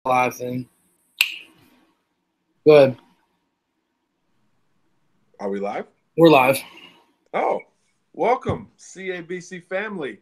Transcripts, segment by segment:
live thing. Go ahead. Are we live? We're live. Oh, welcome, CABC family.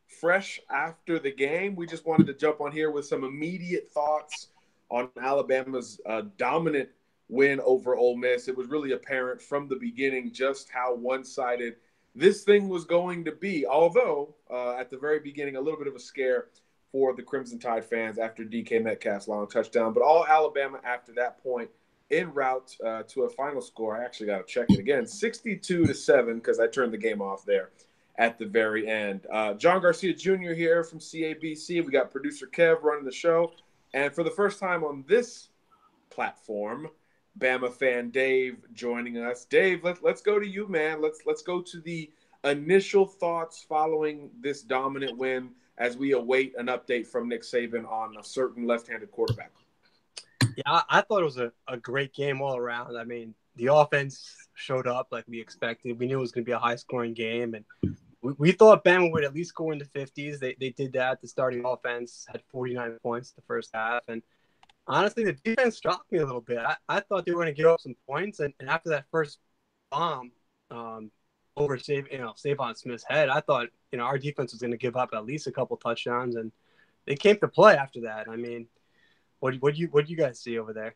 Fresh after the game, we just wanted to jump on here with some immediate thoughts on Alabama's dominant win over Ole Miss. It was really apparent from the beginning just how one-sided this thing was going to be. Although, at the very beginning, a little bit of a scare for the Crimson Tide fans after DK Metcalf's long touchdown. But all Alabama after that point en route to a final score. I actually got to check it again, 62-7, because I turned the game off there at the very end. John Garcia Jr. here from CABC. We got producer Kev running the show. And for the first time on this platform, Bama fan Dave joining us. Dave, let's go to you, man. Let's go to the initial thoughts following this dominant win as we await an update from Nick Saban on a certain left-handed quarterback. Yeah, I thought it was a great game all around. I mean, the offense showed up like we expected. We knew it was going to be a high-scoring game, and we thought Bama would at least score in the 50s. They did that. The starting offense had 49 points the first half, and honestly, the defense shocked me a little bit. I thought they were going to give up some points, and after that first bomb over Savon Smith's head, I thought our defense was going to give up at least a couple touchdowns, and they came to play after that. I mean, what do you guys see over there?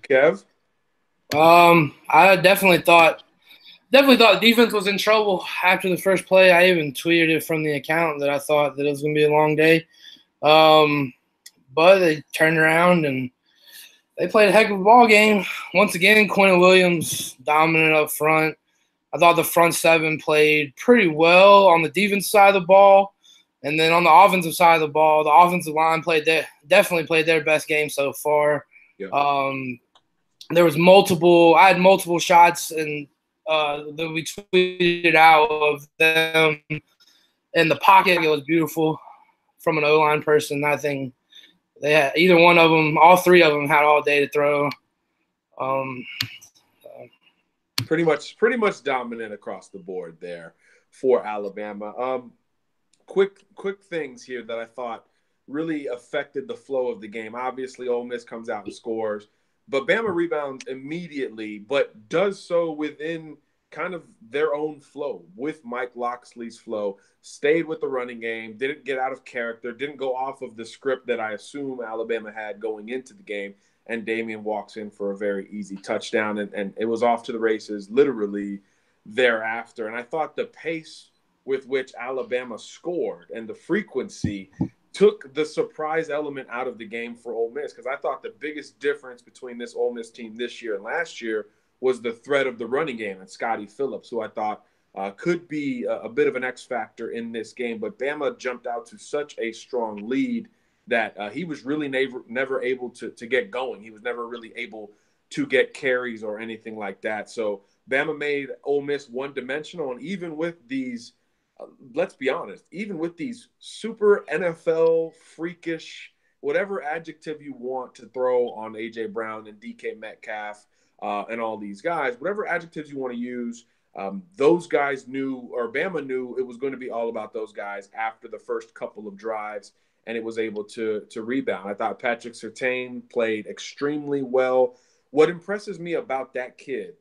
Kev? I definitely thought defense was in trouble after the first play. I even tweeted it from the account that I thought that it was going to be a long day. But they turned around and they played a heck of a ball game. Once again, Quentin Williams dominant up front. I thought the front seven played pretty well on the defense side of the ball. And then on the offensive side of the ball, the offensive line definitely played their best game so far. Yep. There was I had multiple shots and that we tweeted out of them in the pocket. It was beautiful from an O-line person. I think they had either one of them, all three of them had all day to throw. Pretty much dominant across the board there for Alabama. Quick things here that I thought really affected the flow of the game. Obviously, Ole Miss comes out and scores, but Bama rebounds immediately, but does so within kind of their own flow, with Mike Locksley's flow, stayed with the running game, didn't get out of character, didn't go off of the script that I assume Alabama had going into the game, and Damian walks in for a very easy touchdown, and it was off to the races literally thereafter. And I thought the pace with which Alabama scored and the frequency took the surprise element out of the game for Ole Miss, because I thought the biggest difference between this Ole Miss team this year and last year was the threat of the running game and Scotty Phillips, who I thought could be a bit of an X factor in this game. But Bama jumped out to such a strong lead that he was really never able to get going. He was never really able to get carries or anything like that. So Bama made Ole Miss one-dimensional, and even with these let's be honest, even with these super NFL freakish, whatever adjective you want to throw on A.J. Brown and DK Metcalf and all these guys, whatever adjectives you want to use, those guys knew, or Bama knew, it was going to be all about those guys after the first couple of drives, and it was able to rebound. I thought Patrick Surtain played extremely well. What impresses me about that kid,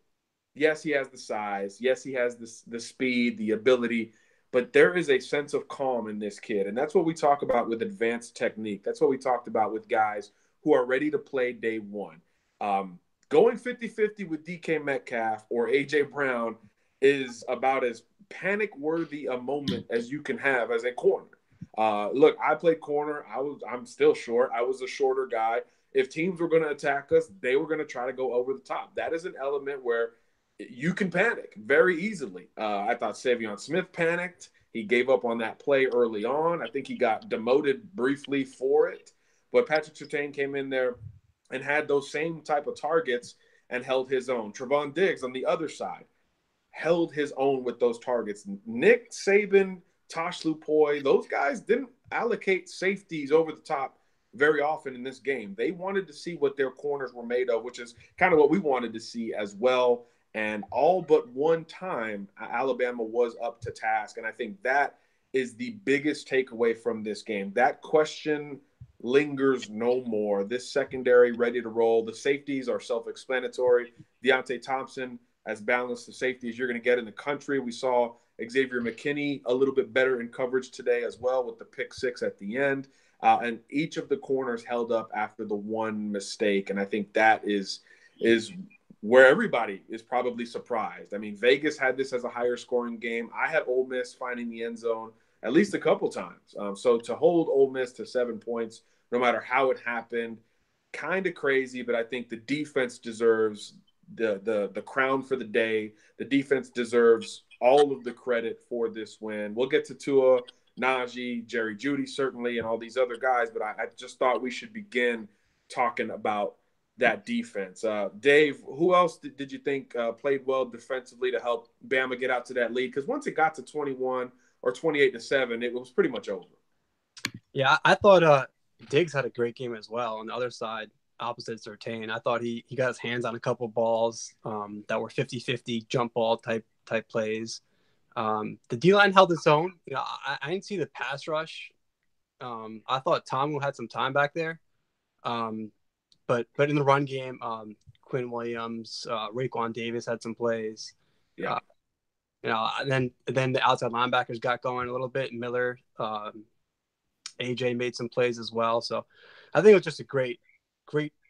yes, he has the size, yes, he has the speed, the ability, but there is a sense of calm in this kid. And that's what we talk about with advanced technique. That's what we talked about with guys who are ready to play day one. Going 50-50 with DK Metcalf or A.J. Brown is about as panic-worthy a moment as you can have as a corner. Look, I played corner. I'm still short. I was a shorter guy. If teams were going to attack us, they were going to try to go over the top. That is an element where you can panic very easily. I thought Savion Smith panicked. He gave up on that play early on. I think he got demoted briefly for it. But Patrick Surtain came in there and had those same type of targets and held his own. Trevon Diggs on the other side held his own with those targets. Nick Saban, Tosh Lupoi, those guys didn't allocate safeties over the top very often in this game. They wanted to see what their corners were made of, which is kind of what we wanted to see as well. And all but one time, Alabama was up to task. And I think that is the biggest takeaway from this game. That question lingers no more. This secondary ready to roll. The safeties are self-explanatory. Deontay Thompson as balanced the safeties you're going to get in the country. We saw Xavier McKinney a little bit better in coverage today as well with the pick six at the end. And each of the corners held up after the one mistake. And I think that is where everybody is probably surprised. I mean, Vegas had this as a higher scoring game. I had Ole Miss finding the end zone at least a couple times. So to hold Ole Miss to 7 points, no matter how it happened, kind of crazy, but I think the defense deserves the crown for the day. The defense deserves all of the credit for this win. We'll get to Tua, Najee, Jerry Jeudy, certainly, and all these other guys, but I just thought we should begin talking about that defense. Dave, who else did you think played well defensively to help Bama get out to that lead? Because once it got to 21 or 28-7, it was pretty much over. Yeah, I thought Diggs had a great game as well. On the other side, opposite Surtain, I thought he got his hands on a couple balls that were 50-50 jump ball type plays. The D-line held its own. You know, I didn't see the pass rush. I thought Tomu had some time back there. But in the run game, Quinn Williams, Raekwon Davis had some plays. Yeah. And then the outside linebackers got going a little bit. Miller, AJ made some plays as well. So I think it was just a great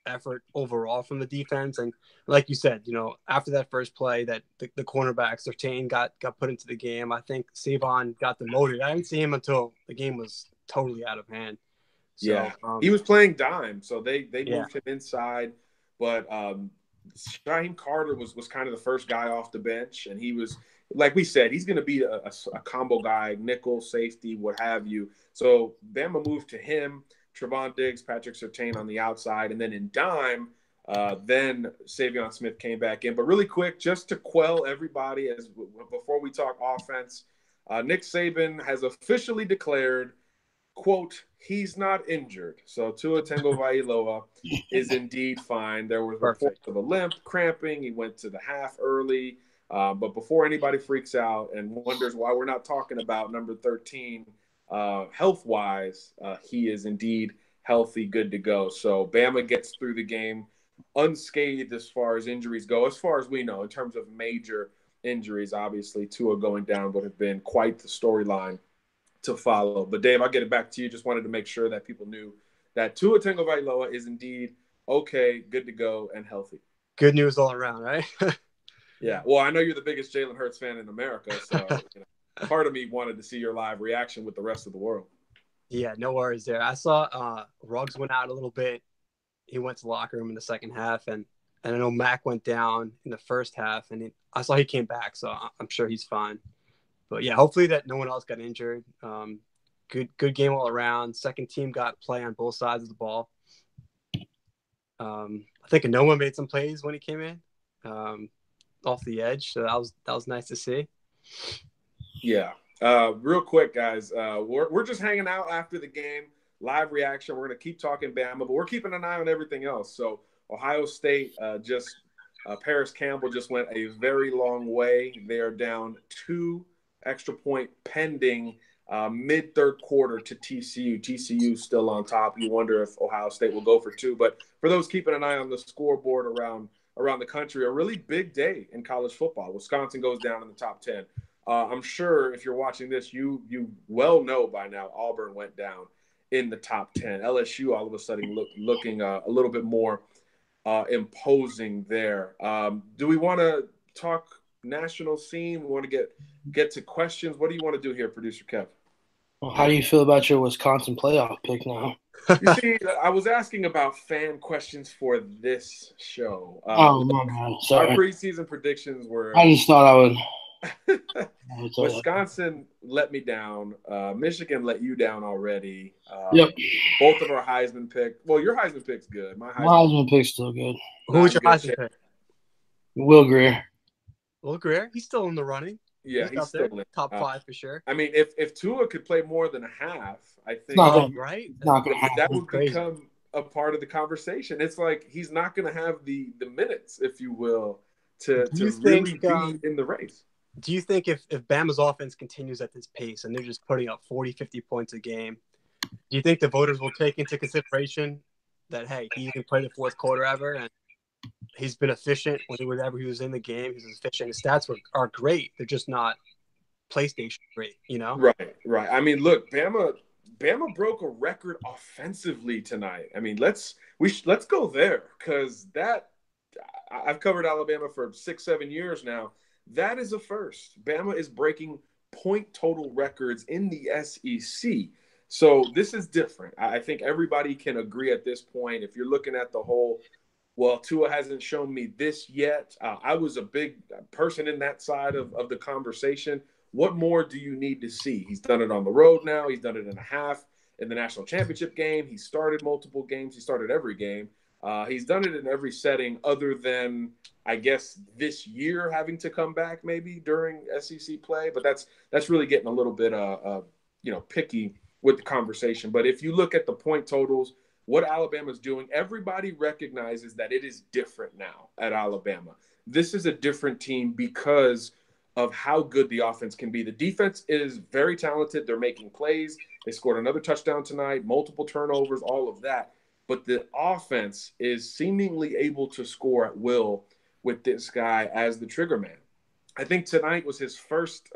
effort overall from the defense. And like you said, you know, after that first play that the cornerback Surtain got put into the game, I think Savon got demoted. I didn't see him until the game was totally out of hand. So, yeah, he was playing dime, so they moved him inside. But Shyheim Carter was kind of the first guy off the bench, and he was, like we said, he's going to be a combo guy, nickel, safety, what have you. So Bama moved to him, Trevon Diggs, Patrick Surtain on the outside, and then in dime, then Savion Smith came back in. But really quick, just to quell everybody before we talk offense, Nick Saban has officially declared, quote, he's not injured. So Tua Tagovailoa is indeed fine. There was reports of a limp, cramping. He went to the half early. But before anybody freaks out and wonders why we're not talking about number 13 health-wise, he is indeed healthy, good to go. So Bama gets through the game unscathed as far as injuries go, as far as we know, in terms of major injuries. Obviously, Tua going down would have been quite the storyline to follow. But Dave, I'll get it back to you. Just wanted to make sure that people knew that Tua Tagovailoa is indeed okay, good to go, and healthy. Good news all around, right? Yeah. Well, I know you're the biggest Jalen Hurts fan in America, so part of me wanted to see your live reaction with the rest of the world. Yeah, no worries there. I saw Ruggs went out a little bit. He went to the locker room in the second half, and I know Mac went down in the first half, and I saw he came back, so I'm sure he's fine. But yeah, hopefully that no one else got injured. Good game all around. Second team got play on both sides of the ball. I think Noah made some plays when he came in off the edge, so that was nice to see. Yeah. Real quick, guys, we're just hanging out after the game. Live reaction. We're going to keep talking Bama, but we're keeping an eye on everything else. So Ohio State Paris Campbell just went a very long way. They are down 2 extra point pending mid-third quarter to TCU. TCU still on top. You wonder if Ohio State will go for 2. But for those keeping an eye on the scoreboard around the country, a really big day in college football. Wisconsin goes down in the top 10. I'm sure if you're watching this, you well know by now Auburn went down in the top 10. LSU all of a sudden looking a little bit more imposing there. Do we want to talk national scene? We want to get to questions. What do you want to do here, Producer Kev? Well, how do you feel about your Wisconsin playoff pick now? You see, I was asking about fan questions for this show. Oh, my God. Sorry. Our preseason predictions were... I just thought I would... Wisconsin let me down. Michigan let you down already. Yep. Both of our Heisman pick. Well, your Heisman pick's good. My Heisman pick's still good. Who's your Heisman pick? Will Grier. Will Grier? He's still in the running. Yeah, he's still in top 5 for sure. I mean, if Tua could play more than a half, I think right. That would become a part of the conversation. It's like he's not going to have the minutes, if you will, to really be in the race. Do you think if Bama's offense continues at this pace and they're just putting up 40, 50 points a game, do you think the voters will take into consideration that, hey, he can play the fourth quarter ever and he's been efficient whenever he was in the game? He's efficient. His stats are great. They're just not PlayStation great, you know? Right. I mean, look, Bama broke a record offensively tonight. I mean, let's go there because I've covered Alabama for 6-7 years now. That is a first. Bama is breaking point total records in the SEC. So this is different. I think everybody can agree at this point. If you're looking at the whole, well, Tua hasn't shown me this yet. I was a big person in that side of the conversation. What more do you need to see? He's done it on the road now. He's done it in a half in the national championship game. He started multiple games. He started every game. He's done it in every setting other than, I guess, this year having to come back maybe during SEC play. But that's really getting a little bit picky with the conversation. But if you look at the point totals, what Alabama's doing, everybody recognizes that it is different now at Alabama. This is a different team because of how good the offense can be. The defense is very talented. They're making plays. They scored another touchdown tonight, multiple turnovers, all of that. But the offense is seemingly able to score at will with this guy as the trigger man. I think tonight was his first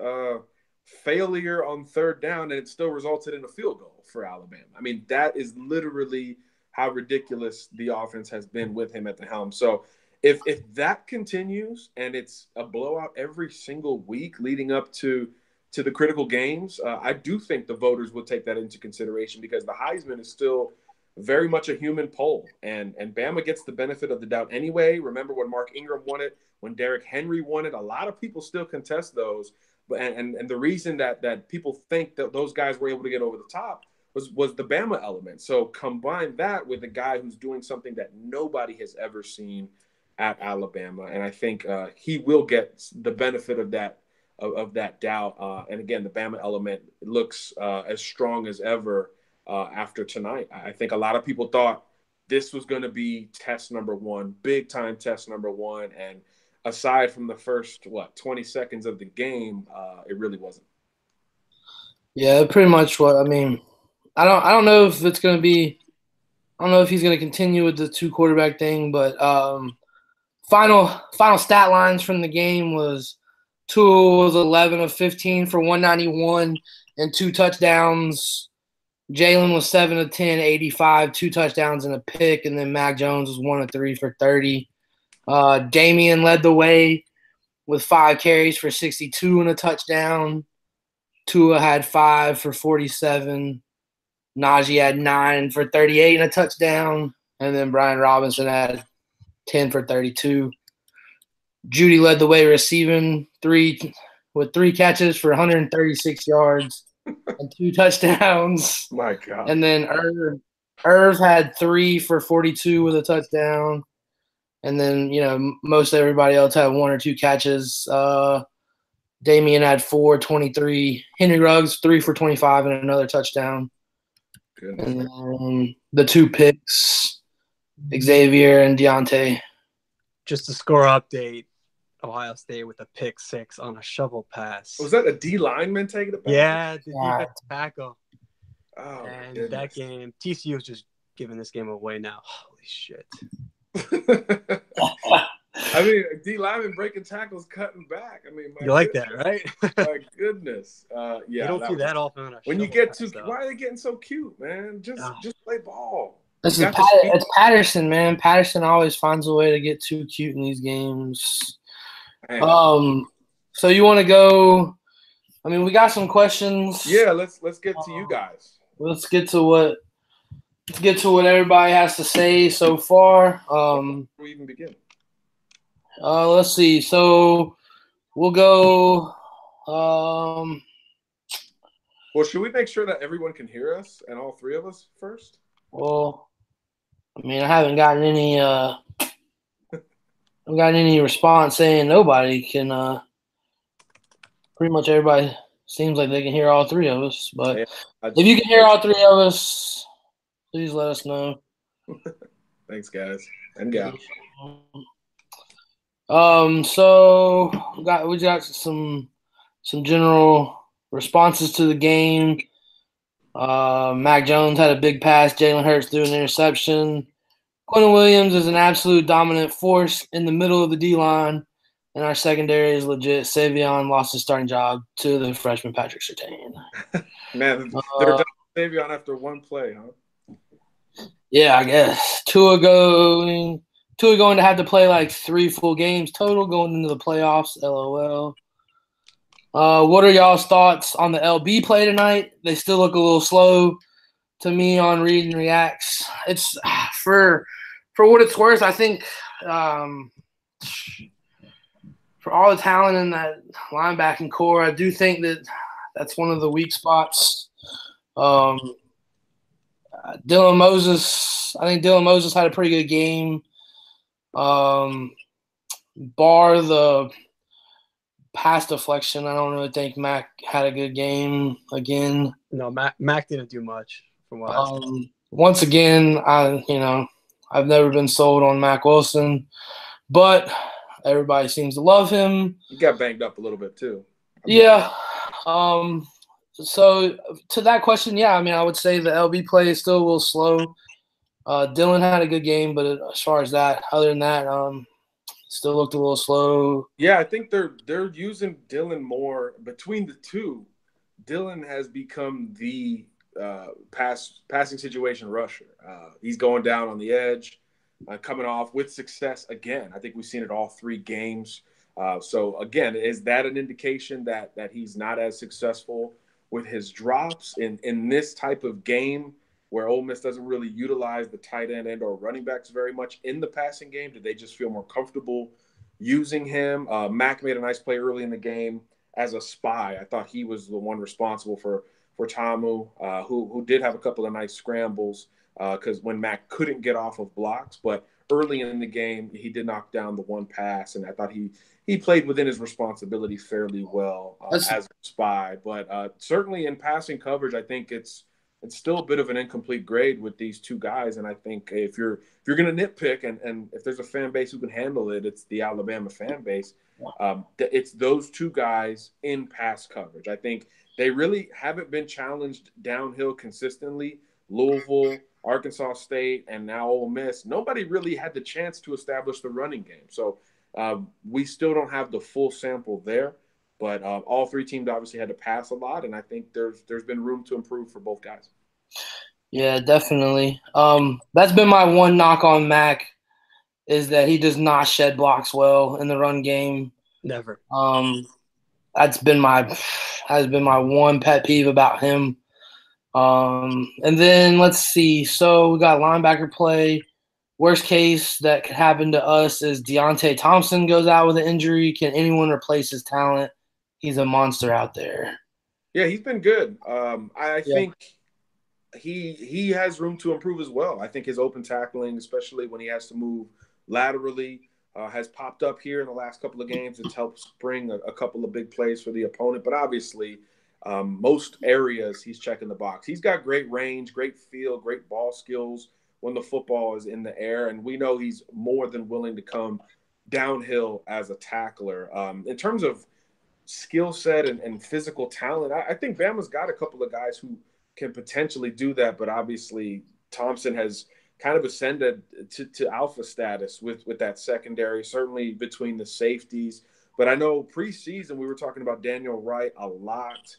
failure on third down, and it still resulted in a field goal for Alabama. I mean, that is literally how ridiculous the offense has been with him at the helm. So if that continues and it's a blowout every single week leading up to the critical games, I do think the voters will take that into consideration because the Heisman is still very much a human poll, and Bama gets the benefit of the doubt anyway. Remember when Mark Ingram won it, when Derrick Henry won it, a lot of people still contest those. And the reason that people think that those guys were able to get over the top was the Bama element. So combine that with a guy who's doing something that nobody has ever seen at Alabama, and I think he will get the benefit of that doubt. And again, the Bama element looks as strong as ever after tonight. I think a lot of people thought this was going to be test number one, big time test number one, and aside from the first 20 seconds of the game, it really wasn't. Yeah, pretty much what I mean. I don't know if it's going to be. I don't know if he's going to continue with the 2 quarterback thing, but final stat lines from the game was Tua was 11 of 15 for 191 and 2 touchdowns. Jalen was 7 of 10, 85, 2 touchdowns and a pick, and then Mac Jones was 1 of 3 for 30. Damian led the way with 5 carries for 62 and a touchdown. Tua had 5 for 47. Najee had 9 for 38 and a touchdown. And then Brian Robinson had 10 for 32. Judy led the way receiving with 3 catches for 136 yards and 2 touchdowns. My God. And then Irv had 3 for 42 with a touchdown. And then, most everybody else had 1 or 2 catches. Damian had 4, 23. Henry Ruggs, 3 for 25 and another touchdown. Goodness. And then the 2 picks, Xavier and Deontay. Just a score update. Ohio State with a pick 6 on a shovel pass. Was that a D lineman taking the pass? Yeah, the defensive tackle. Oh, and that game, TCU is just giving this game away now. Holy shit. I mean, D lineman breaking tackles, cutting back. I mean, you like that, right? My goodness. Yeah, you don't see that often on a when you get too. Why are they getting so cute, man? Just play ball. It's Patterson, man. Patterson always finds a way to get too cute in these games. Man. So you want to go? I mean, we got some questions. Yeah, let's get to you guys. Let's get to what everybody has to say so far. Before we even begin. Let's see. So we'll go. Well, should we make sure that everyone can hear us and all 3 of us first? Well, I mean, I haven't gotten any response saying nobody can. Pretty much everybody seems like they can hear all 3 of us. But if you can hear all 3 of us, please let us know. Thanks, guys and gals. So we got some some general responses to the game. Mac Jones had a big pass. Jalen Hurts threw an interception. Quentin Williams is an absolute dominant force in the middle of the D-line, and our secondary is legit. Savion lost his starting job to the freshman Patrick Surtain. Man, they're done with Savion after one play, huh? Yeah, I guess. Tua going to have to play like 3 full games total going into the playoffs. LOL. What are y'all's thoughts on the LB play tonight? They still look a little slow to me on read and reacts. It's for what it's worth. I think for all the talent in that linebacking core, I do think that that's one of the weak spots. Dylan Moses, I think Dylan Moses had a pretty good game. Bar the pass deflection, I don't really think Mac had a good game again. No, Mac didn't do much from what I saw. Once again, I've never been sold on Mac Wilson, but everybody seems to love him. He got banged up a little bit too. Yeah. So to that question, yeah, I mean, I would say the LB play is still a little slow. Dylan had a good game, but as far as that, other than that, still looked a little slow. Yeah, I think they're using Dylan more between the two. Dylan has become the passing situation rusher. He's going down on the edge, coming off with success again. I think we've seen it all 3 games. So again, is that an indication that he's not as successful with his drops in this type of game where Ole Miss doesn't really utilize the tight end and or running backs very much in the passing game? Do they just feel more comfortable using him? Mac made a nice play early in the game as a spy. I thought he was the one responsible for Tamu, who did have a couple of nice scrambles because when Mac couldn't get off of blocks, but early in the game, he did knock down the one pass, and I thought he played within his responsibility fairly well as a spy. But certainly in passing coverage, I think it's still a bit of an incomplete grade with these 2 guys. And I think if you're going to nitpick, and if there's a fan base who can handle it, it's the Alabama fan base. It's those 2 guys in pass coverage. I think they really haven't been challenged downhill consistently. Louisville, Arkansas State, and now Ole Miss. Nobody really had the chance to establish the running game. So we still don't have the full sample there. But all 3 teams obviously had to pass a lot, and I think there's been room to improve for both guys. Yeah, definitely. That's been my one knock on Mac is that he does not shed blocks well in the run game. Never. Has been my one pet peeve about him. And then let's see. So we got linebacker play. Worst case that could happen to us is Deontay Thompson goes out with an injury. Can anyone replace his talent? He's a monster out there. Yeah, he's been good. I think he has room to improve as well. I think his open tackling, especially when he has to move laterally, has popped up here in the last couple of games. It's helped spring a couple of big plays for the opponent. But obviously, most areas he's checking the box. He's got great range, great feel, great ball skills when the football is in the air. And we know he's more than willing to come downhill as a tackler. In terms of skill set and physical talent, I think Bama's got a couple of guys who can potentially do that, but obviously Thompson has kind of ascended to alpha status with that secondary, certainly between the safeties. But I know preseason we were talking about Daniel Wright a lot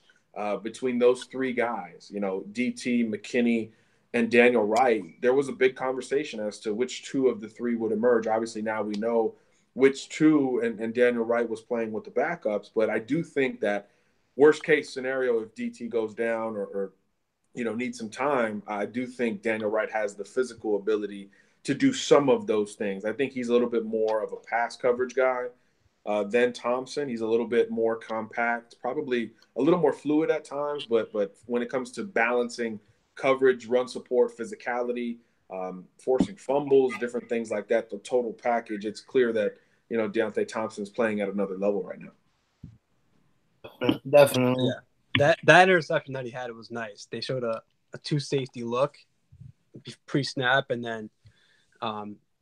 between those 3 guys, DT, McKinney, and Daniel Wright. There was a big conversation as to which 2 of the 3 would emerge. Obviously now we know which 2, and Daniel Wright was playing with the backups. But I do think that worst case scenario, if DT goes down or needs some time, I do think Daniel Wright has the physical ability to do some of those things. I think he's a little bit more of a pass coverage guy than Thompson. He's a little bit more compact, probably a little more fluid at times, but when it comes to balancing coverage, run support, physicality, forcing fumbles, different things like that, the total package, it's clear that, Deontay Thompson's playing at another level right now. Definitely. Yeah. That interception that he had, it was nice. They showed a 2 safety look pre-snap, and then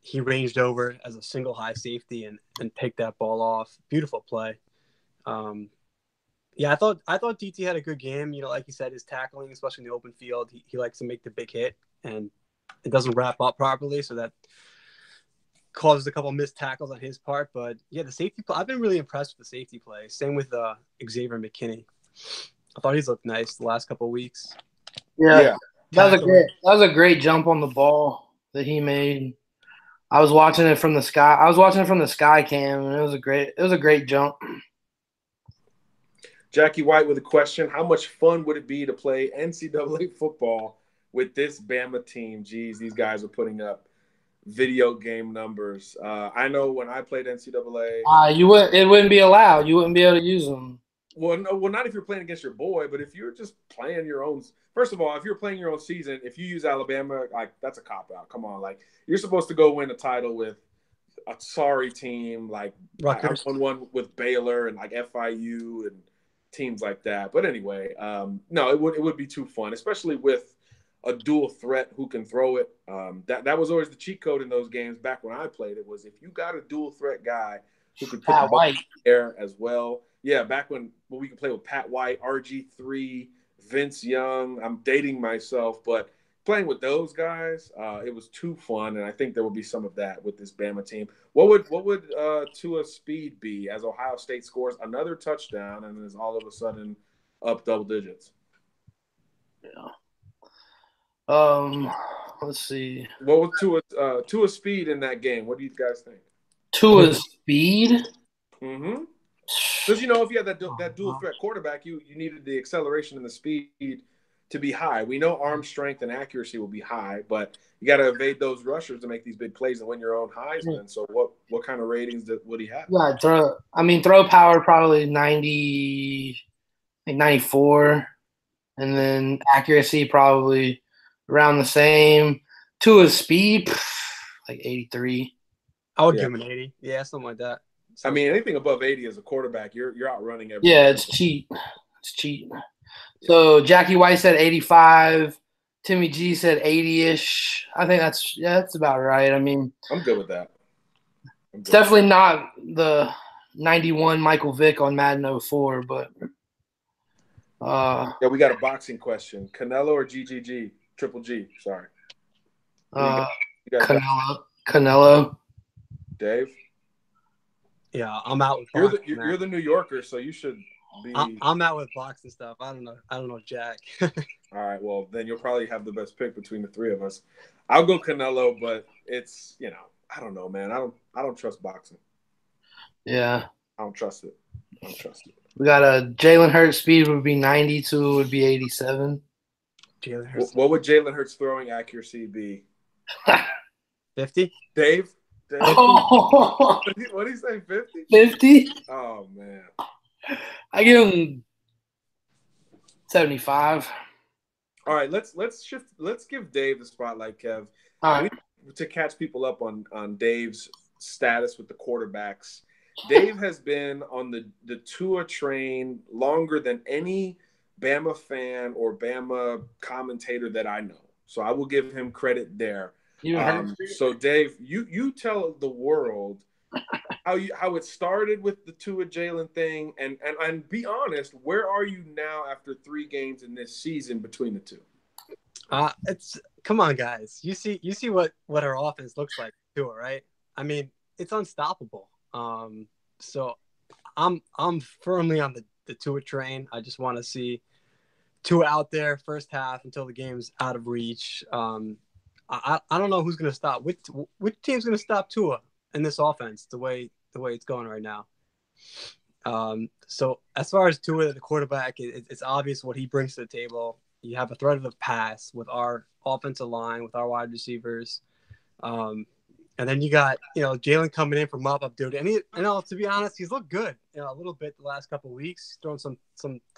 he ranged over as a single high safety and picked that ball off. Beautiful play. Yeah, I thought DT had a good game. You know, like you said, his tackling, especially in the open field, he likes to make the big hit, and it doesn't wrap up properly, so that causes a couple missed tackles on his part. But yeah, the safety play, I've been really impressed with the safety play. Same with Xavier McKinney. I thought he's looked nice the last couple of weeks. Yeah. That was a great jump on the ball that he made. I was watching it from the sky. I was watching it from the sky cam, and it was a great jump. Jackie White with a question: how much fun would it be to play NCAA football with this Bama team? Geez, these guys are putting up video game numbers. I know when I played NCAA, it wouldn't be allowed. You wouldn't be able to use them. Well, no, not if you're playing against your boy, but if you're just playing your own. First of all, if you're playing your own season, if you use Alabama, like that's a cop out. Come on, like you're supposed to go win a title with a sorry team, like I won one with Baylor and like FIU and teams like that. But anyway, no, it would be too fun, especially with a dual threat who can throw it. That was always the cheat code in those games back when I played. It was if you got a dual threat guy who could put the ball in the air as well. Yeah, back when we could play with Pat White, RG3, Vince Young. I'm dating myself, but playing with those guys, it was too fun, and I think there will be some of that with this Bama team. What would Tua's speed be as Ohio State scores another touchdown and is all of a sudden up double digits? Yeah. Let's see. What was Tua's speed in that game? What do you guys think? Tua's speed? Mm-hmm. Because, if you had that dual threat quarterback, you needed the acceleration and the speed to be high. We know arm strength and accuracy will be high, but you got to evade those rushers to make these big plays and win your own Heisman. So what kind of ratings would he have? Yeah, throw power probably 90, like 94, and then accuracy probably around the same. Tua's speed, like 83. I would give him an 80. Yeah, something like that. I mean, anything above 80 as a quarterback, you're outrunning everything. Yeah, it's cheap. It's cheap. So Jackie White said 85. Timmy G said 80-ish. I think that's about right. I mean, I'm good with that. It's definitely not the 91 Michael Vick on Madden 04, but yeah, we got a boxing question. Canelo or GGG? Triple G, sorry. Canelo. Dave? Yeah, I'm out with boxing. You're the New Yorker, so you should be. I'm out with boxing stuff. I don't know Jack. All right, well then you'll probably have the best pick between the three of us. I'll go Canelo, but it's I don't know, man. I don't trust boxing. Yeah, I don't trust it. We got a Jalen Hurts speed would be 92, would be 87. Jalen Hurts. What would Jalen Hurts throwing accuracy be? 50. Dave? Oh. What did he say? 50? 50? Oh man. I give him 75. All right, let's shift. Let's give Dave the spotlight, Kev. All right. To catch people up on Dave's status with the quarterbacks. Dave has been on the Tua train longer than any Bama fan or Bama commentator that I know. So I will give him credit there. So Dave, you tell the world how it started with the Tua Jalen thing, and be honest, where are you now after 3 games in this season between the two? Come on, guys. You see what our offense looks like, Tua, right? I mean, it's unstoppable. So I'm firmly on the Tua train. I just want to see Tua out there first half until the game's out of reach. I don't know who's going to stop. Which team's going to stop Tua in this offense the way it's going right now? So as far as Tua, the quarterback, it's obvious what he brings to the table. You have a threat of the pass with our offensive line, with our wide receivers. And then you got, Jalen coming in for mop-up duty. And to be honest, he's looked good, a little bit the last couple of weeks, throwing some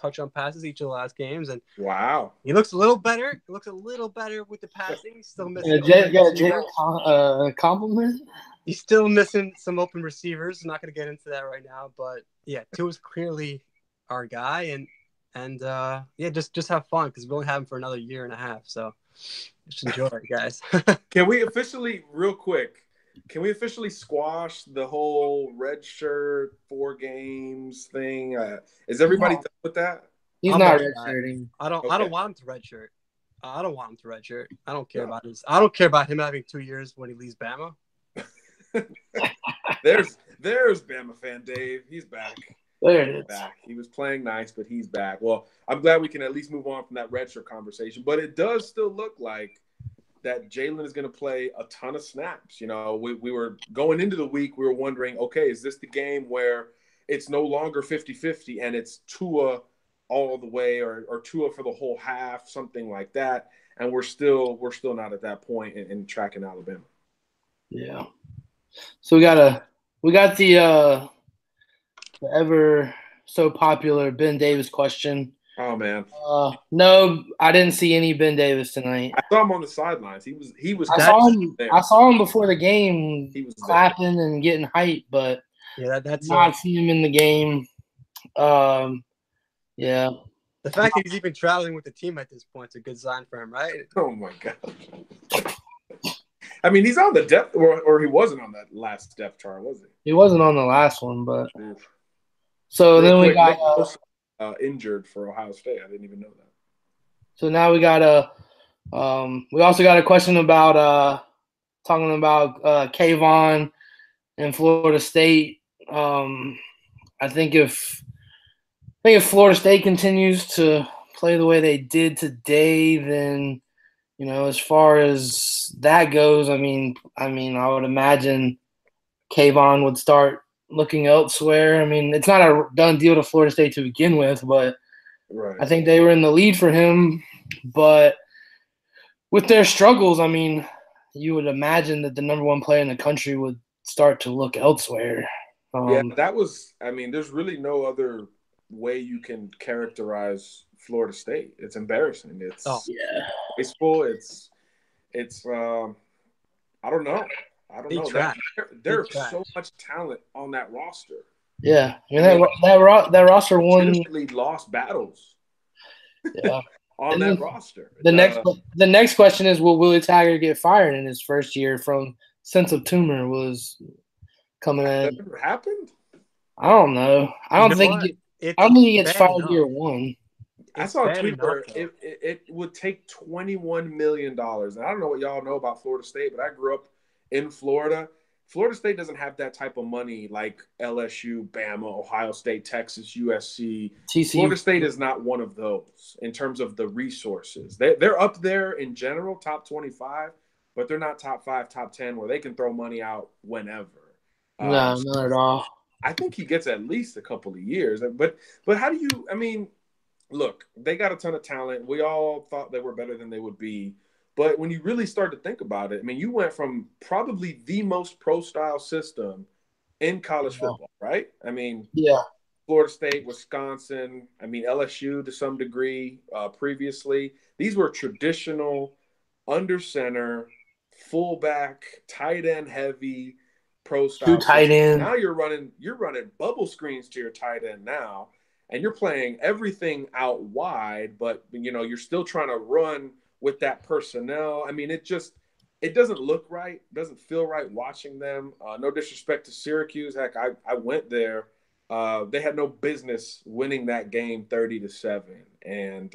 touchdown passes each of the last games. And wow, he looks a little better. He looks a little better with the passing. He's still missing. Compliment. He's still missing some open receivers. I'm not going to get into that right now, but yeah, Tua's clearly our guy, and just have fun because we only have him for another year and a half. So just enjoy it, guys. Can we officially, real quick? can we officially squash the whole red shirt 4 games thing? Is everybody done with that? He's I'm not over that. redshirting. I don't Okay. want him to redshirt. I don't want him to redshirt. I don't care about his. I don't care about him having 2 years when he leaves Bama. There's Bama fan Dave. He's back. There it is. Back. He was playing nice, but he's back. Well, I'm glad we can at least move on from that redshirt conversation. But it does still look like that Jalen is going to play a ton of snaps. You know, we were going into the week, we were wondering, okay, is this the game where it's no longer 50-50 and it's Tua all the way or Tua for the whole half, something like that. And we're still not at that point in tracking Alabama. Yeah. So we got the ever so popular Ben Davis question. Oh man. No, I didn't see any Ben Davis tonight. I saw him on the sidelines. He was I saw him before the game. He was clapping and getting hyped, but yeah, that's not seeing him in the game. Yeah. The fact that he's even traveling with the team at this point is a good sign for him, right? Oh my god. I mean, he's on the depth, or he wasn't on that last depth chart, was he? He wasn't on the last one, but so then we got injured for Ohio State. I didn't even know that. So now we got we also got a question about talking about Kayvon and Florida State. I think if Florida State continues to play the way they did today, then you know, as far as that goes, I mean, I would imagine Kayvon would start looking elsewhere. I mean, it's not a done deal to Florida State to begin with, but right. I think they were in the lead for him. But with their struggles, I mean, you would imagine that the number one player in the country would start to look elsewhere. Yeah, that was – I mean, there's really no other way you can characterize Florida State. It's embarrassing. It's wasteful. It's I don't know. There's so much talent on that roster. Yeah, I mean that roster won. Lost battles. Yeah, on that roster. The next question is: will Willie Taggart get fired in his first year from sense of tumor was coming in? That never happened. I don't know. I don't think he gets fired year one. I saw a tweet where it would take $21 million. And I don't know what y'all know about Florida State, but I grew up in Florida. Florida State doesn't have that type of money like LSU, Bama, Ohio State, Texas, USC. TCU. Florida State is not one of those in terms of the resources. They're up there in general, top 25, but they're not top 5, top 10 where they can throw money out whenever. No, not at all. I think he gets at least a couple of years. But how do you – I mean, look, they got a ton of talent. We all thought they were better than they would be. But when you really start to think about it, I mean, you went from probably the most pro-style system in college football, right? I mean, Florida State, Wisconsin, I mean, LSU to some degree previously. These were traditional under center, fullback, tight end heavy pro-style. 2 tight ends. Now you're running bubble screens to your tight end now, and you're playing everything out wide, but you're still trying to run with that personnel. I mean, it doesn't look right. It doesn't feel right watching them. No disrespect to Syracuse. Heck, I went there. They had no business winning that game 30-7. And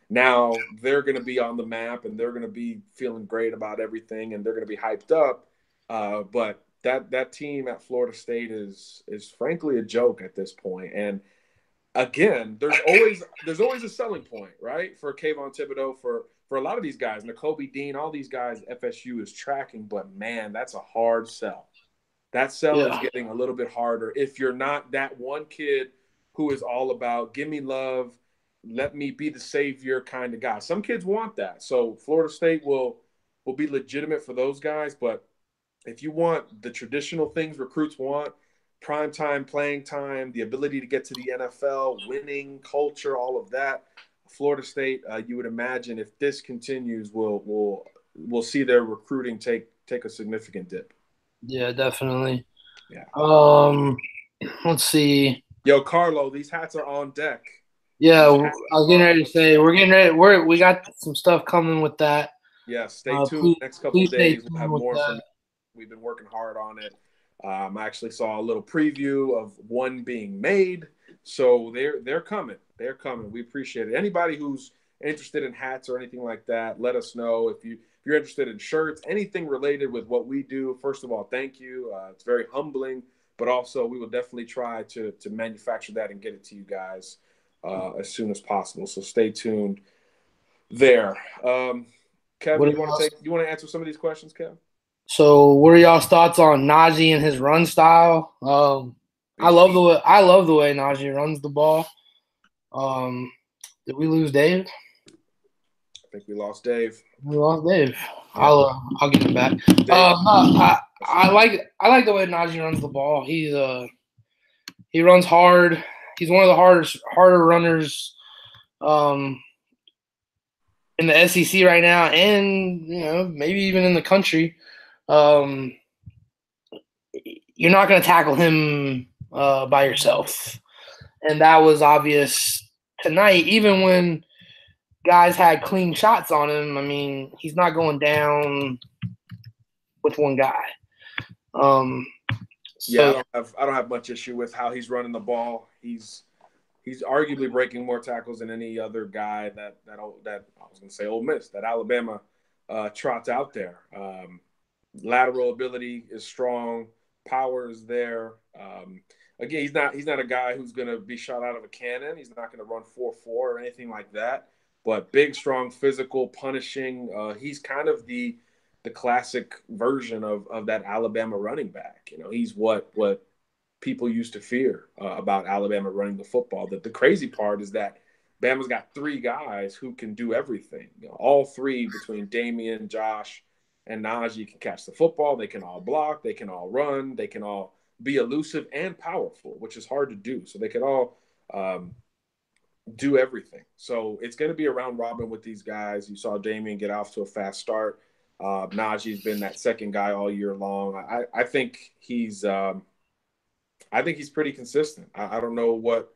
now they're going to be on the map and they're going to be feeling great about everything and they're going to be hyped up. But that team at Florida State is frankly a joke at this point. And again, there's always a selling point, right? For Kayvon Thibodeau, for a lot of these guys, Nakobe Dean, all these guys FSU is tracking, but man, that's a hard sell. That sell is getting a little bit harder if you're not that one kid who is all about give me love, let me be the savior kind of guy. Some kids want that. So Florida State will be legitimate for those guys, but if you want the traditional things recruits want, prime time, playing time, the ability to get to the NFL, winning culture, all of that, Florida State, you would imagine if this continues, we'll see their recruiting take a significant dip. Yeah, definitely. Yeah. Let's see. Yo, Carlo, these hats are on deck. Yeah, I was getting ready to say we're getting ready. We got some stuff coming with that. Yeah, stay tuned. Next couple of days, we'll have more from We've been working hard on it. I actually saw a little preview of one being made. So they're coming. They're coming. We appreciate it. Anybody who's interested in hats or anything like that, let us know. If you're interested in shirts, anything related with what we do, first of all, thank you. It's very humbling, but also we will definitely try to manufacture that and get it to you guys as soon as possible. So stay tuned there. Kevin, you want to answer some of these questions, Kevin? So, what are y'all's thoughts on Najee and his run style? I love the way Najee runs the ball. Did we lose Dave? I think we lost Dave. We lost Dave. Yeah. I'll get him back. I like the way Najee runs the ball. He runs hard. He's one of the harder runners in the SEC right now, and maybe even in the country. You're not going to tackle him by yourself, and that was obvious tonight. Even when guys had clean shots on him, I mean, he's not going down with one guy. I don't have much issue with how he's running the ball. He's arguably breaking more tackles than any other guy that I was going to say Ole Miss, that Alabama trots out there. Lateral ability is strong, power is there. Again, he's not a guy who's going to be shot out of a cannon. He's not going to run 4.4 or anything like that. But big, strong, physical, punishing. He's kind of the classic version of that Alabama running back. He's what people used to fear about Alabama running the football. The crazy part is that Bama's got three guys who can do everything. All three, between Damian, Josh, and Najee, can catch the football. They can all block. They can all run. They can all be elusive and powerful, which is hard to do. So they can all do everything. So it's going to be a round robin with these guys. You saw Damian get off to a fast start. Najee's been that second guy all year long. I think he's pretty consistent. I don't know what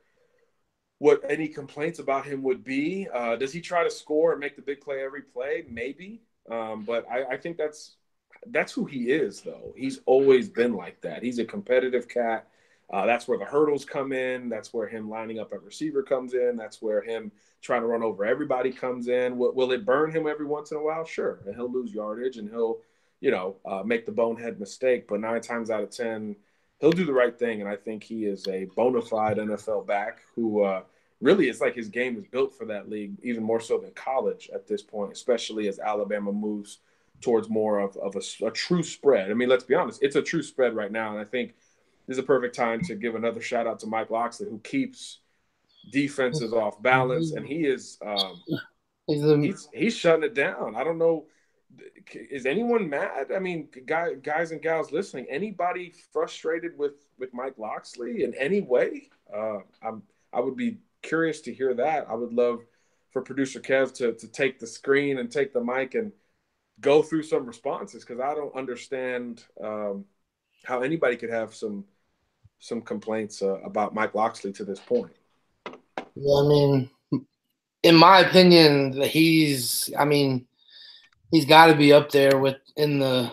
any complaints about him would be. Does he try to score and make the big play every play? Maybe. But I think that's who he is, though. He's always been like that. He's a competitive cat. That's where the hurdles come in. That's where him lining up at receiver comes in. That's where him trying to run over everybody comes in. Will it burn him every once in a while? Sure. And he'll lose yardage and he'll, make the bonehead mistake. But 9 times out of 10, he'll do the right thing. And I think he is a bona fide NFL back who really, it's like his game is built for that league, even more so than college at this point, especially as Alabama moves towards more of a true spread. I mean, let's be honest, it's a true spread right now. And I think this is a perfect time to give another shout out to Mike Locksley, who keeps defenses off balance. And he is he's shutting it down. I don't know. Is anyone mad? I mean, guys and gals listening, anybody frustrated with Mike Locksley in any way? I would be curious to hear that. I would love for producer Kev to take the screen and take the mic and go through some responses, because I don't understand how anybody could have some complaints about Mike Locksley to this point. Yeah, I mean, in my opinion, he's got to be up there in the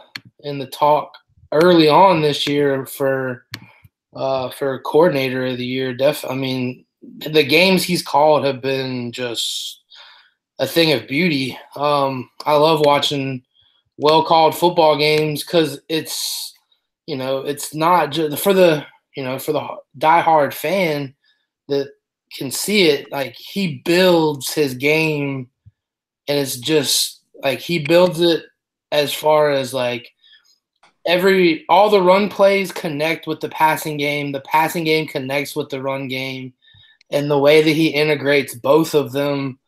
talk early on this year for coordinator of the year. I mean, the games he's called have been just a thing of beauty. I love watching well-called football games because it's not just for the diehard fan that can see it. Like, he builds his game, and it's just like he builds it as far as like all the run plays connect with the passing game. The passing game connects with the run game, and the way that he integrates both of them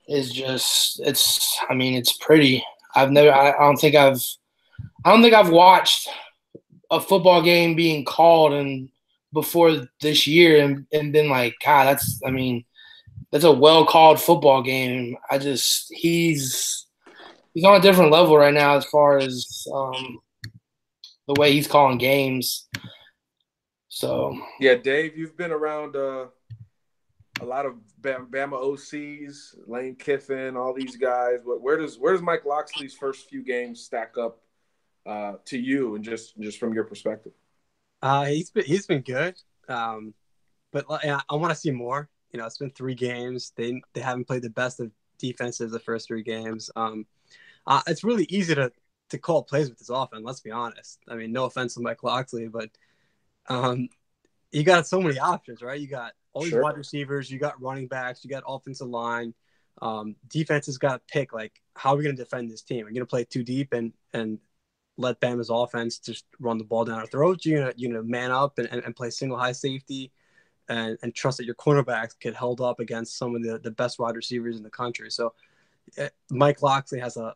is just it's pretty. I don't think I've watched a football game being called before this year and been like, God, that's a well called football game. He's on a different level right now as far as the way he's calling games. So yeah, Dave, you've been around a lot of Bama OCs, Lane Kiffin, all these guys. Where does Mike Locksley's first few games stack up to you, and just from your perspective? He's been good, but I want to see more. It's been 3 games. They haven't played the best of defenses the first 3 games. It's really easy to call plays with this offense. Let's be honest. I mean, no offense to Mike Locksley, but you got so many options, right? You got all these wide receivers, you got running backs, you got offensive line. Defense has got to pick, like, how are we going to defend this team? Are you going to play too deep and let Bama's offense just run the ball down our throats? You're gonna man up and play single high safety and trust that your cornerbacks get held up against some of the best wide receivers in the country. So Mike Locksley has a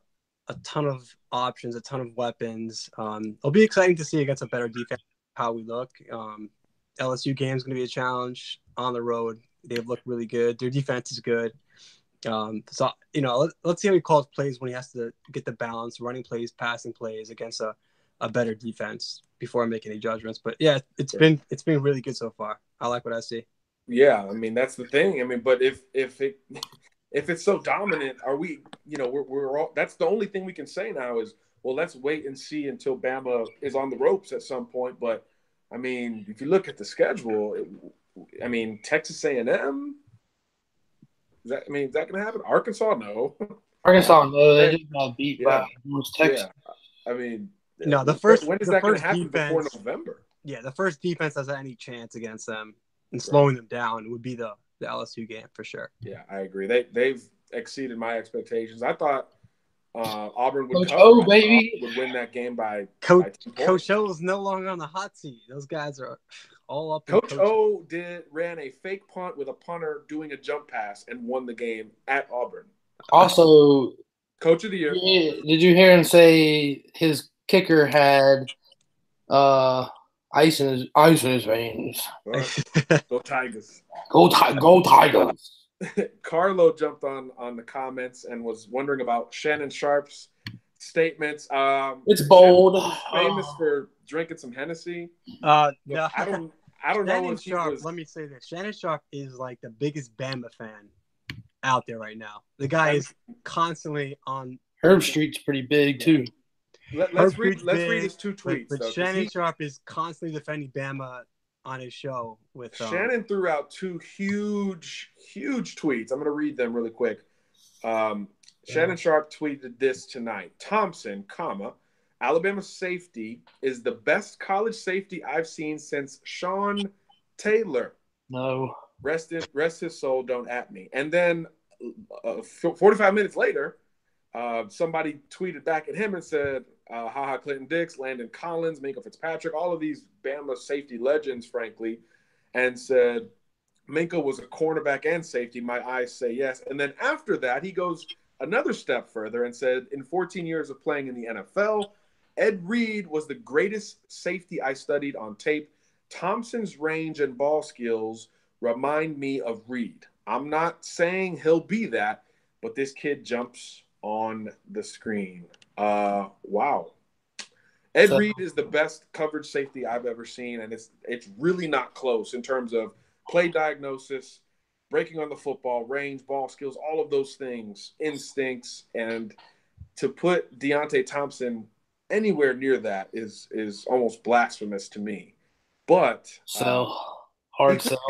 ton of options, a ton of weapons. It'll be exciting to see against a better defense how we look. LSU game is going to be a challenge on the road. They've looked really good. Their defense is good. So let's see how he calls plays when he has to get the balance, running plays, passing plays against a better defense before I make any judgments. But yeah, it's been really good so far. I like what I see. Yeah, I mean, that's the thing. I mean, but if it's so dominant, are we? We're all. That's the only thing we can say now is, well, let's wait and see until Bama is on the ropes at some point. But I mean, if you look at the schedule, Texas A&M. Is that going to happen? Arkansas, no. Arkansas, no. They just got beat by Texas. Yeah. I mean, no. When is that going to happen before November? Yeah, the first defense has any chance against them and slowing them down would be the LSU game for sure. Yeah, I agree. They've exceeded my expectations. I thought Auburn would Coach O, baby, would win that game by Coach O is no longer on the hot seat. Those guys are all up. Coach O ran a fake punt with a punter doing a jump pass and won the game at Auburn. Also, Coach of the Year. Did you hear him say his kicker had ice in his veins? Go Tigers! Go Tigers! Carlo jumped on the comments and was wondering about Shannon Sharpe's statements. It's bold. Famous for drinking some Hennessy. No, I don't know if Sharpe, let me say this. Shannon Sharpe is like the biggest Bama fan out there right now. The guy is constantly on. Herb Street's pretty big too. Let's read his 2 tweets. But Shannon Sharpe is constantly defending Bama on his show with Shannon threw out 2 huge tweets. I'm going to read them really quick. Shannon Sharpe tweeted this tonight. Thompson, Alabama safety is the best college safety I've seen since Sean Taylor. No. Rest his soul, don't at me. And then 45 minutes later, somebody tweeted back at him and said, haha, Clinton Dix, Landon Collins, Minkah Fitzpatrick, all of these Bama safety legends, frankly, and said, Minkah was a cornerback and safety. My eyes say yes. And then after that, he goes another step further and said, in 14 years of playing in the NFL, Ed Reed was the greatest safety I studied on tape. Thompson's range and ball skills remind me of Reed. I'm not saying he'll be that, but this kid jumps on the screen. Wow. Ed Reed is the best coverage safety I've ever seen, and it's really not close in terms of play diagnosis, breaking on the football, range, ball skills, all of those things, instincts, and to put Deontay Thompson anywhere near that is almost blasphemous to me. But he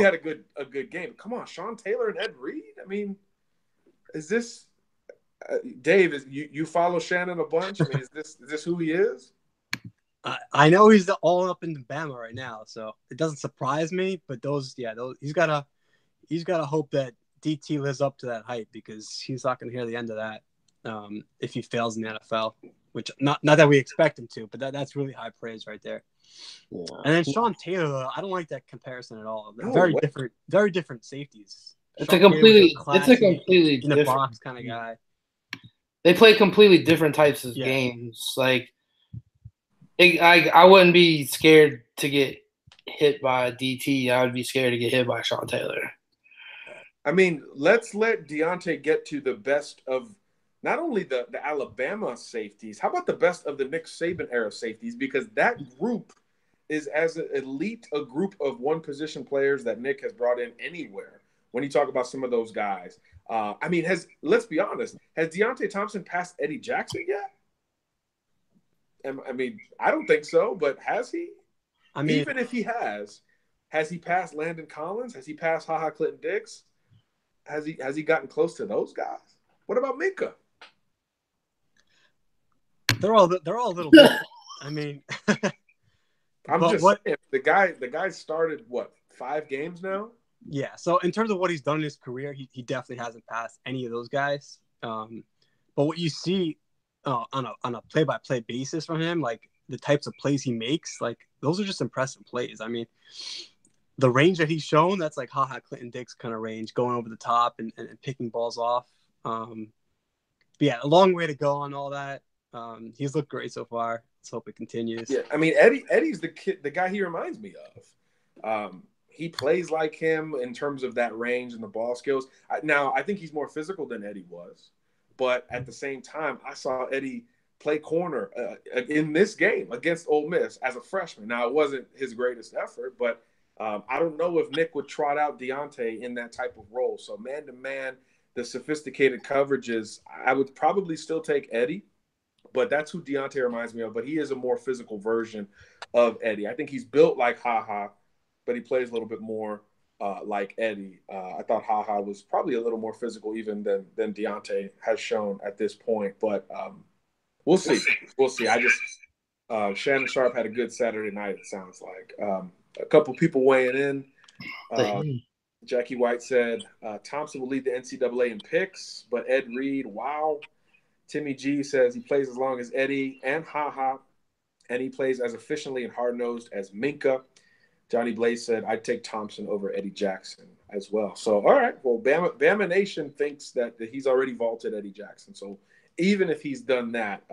had a good game. Come on, Sean Taylor and Ed Reed. I mean, is this Dave? You follow Shannon a bunch? I mean, is this who he is? I know he's all up in Bama right now, so it doesn't surprise me. But those he's gotta hope that DT lives up to that hype, because he's not gonna hear the end of that if he fails in the NFL. Which not that we expect him to, but that's really high praise right there. Yeah. And then Sean Taylor, I don't like that comparison at all. Very different safeties. It's a completely in the box kind of guy. They play completely different types of games. Like, I wouldn't be scared to get hit by a DT. I would be scared to get hit by Sean Taylor. I mean, let's let Deontay get to the best of not only the Alabama safeties. How about the best of the Nick Saban era safeties? Because that group is as elite a group of one position players that Nick has brought in anywhere. When you talk about some of those guys, I mean, let's be honest, has Deontay Thompson passed Eddie Jackson yet? I mean, I don't think so, but has he? I mean, Even if he has he passed Landon Collins? Has he passed HaHa Clinton Dix? Has he gotten close to those guys? What about Minka? they're all a little different. I mean, I'm but just what? saying, the guy started what, 5 games now? Yeah. So in terms of what he's done in his career, he definitely hasn't passed any of those guys. But what you see on a play-by-play basis from him, like the types of plays he makes, like those are just impressive plays. I mean, the range that he's shown, that's like HaHa Clinton Dix kind of range, going over the top and picking balls off. But yeah, a long way to go on all that. He's looked great so far. Let's hope it continues. Yeah, I mean Eddie's the guy he reminds me of. He plays like him in terms of that range and the ball skills. Now, I think he's more physical than Eddie was, but at the same time, I saw Eddie play corner in this game against Ole Miss as a freshman. Now, it wasn't his greatest effort, but I don't know if Nick would trot out Deontay in that type of role. So man-to-man, the sophisticated coverages, I would probably still take Eddie, but that's who Deontay reminds me of. But he is a more physical version of Eddie. I think he's built like HaHa, but he plays a little bit more like Eddie. I thought HaHa was probably a little more physical even than Deontay has shown at this point. But we'll see. We'll see. Shannon Sharpe had a good Saturday night, it sounds like. A couple people weighing in. Jackie White said, Thompson will lead the NCAA in picks, but Ed Reed, wow. Timmy G says he plays as long as Eddie and HaHa, and he plays as efficiently and hard-nosed as Minka. Johnny Blaze said, I'd take Thompson over Eddie Jackson as well. So, all right. Well, Bama Nation thinks that he's already vaulted Eddie Jackson. So, even if he's done that,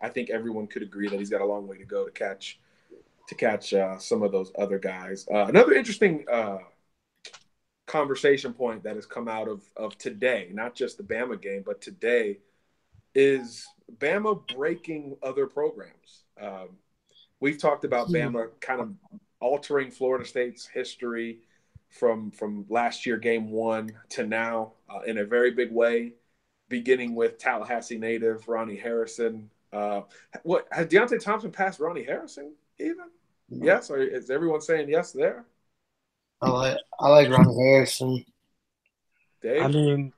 I think everyone could agree that he's got a long way to go to catch some of those other guys. Another interesting conversation point that has come out of today, not just the Bama game, but today, is Bama breaking other programs. We've talked about Bama kind of altering Florida State's history from last year, game 1 to now in a very big way, beginning with Tallahassee native Ronnie Harrison. What has Deontay Thompson passed Ronnie Harrison even? Yes, or is everyone saying yes there? I like Ronnie Harrison. Dave? I mean,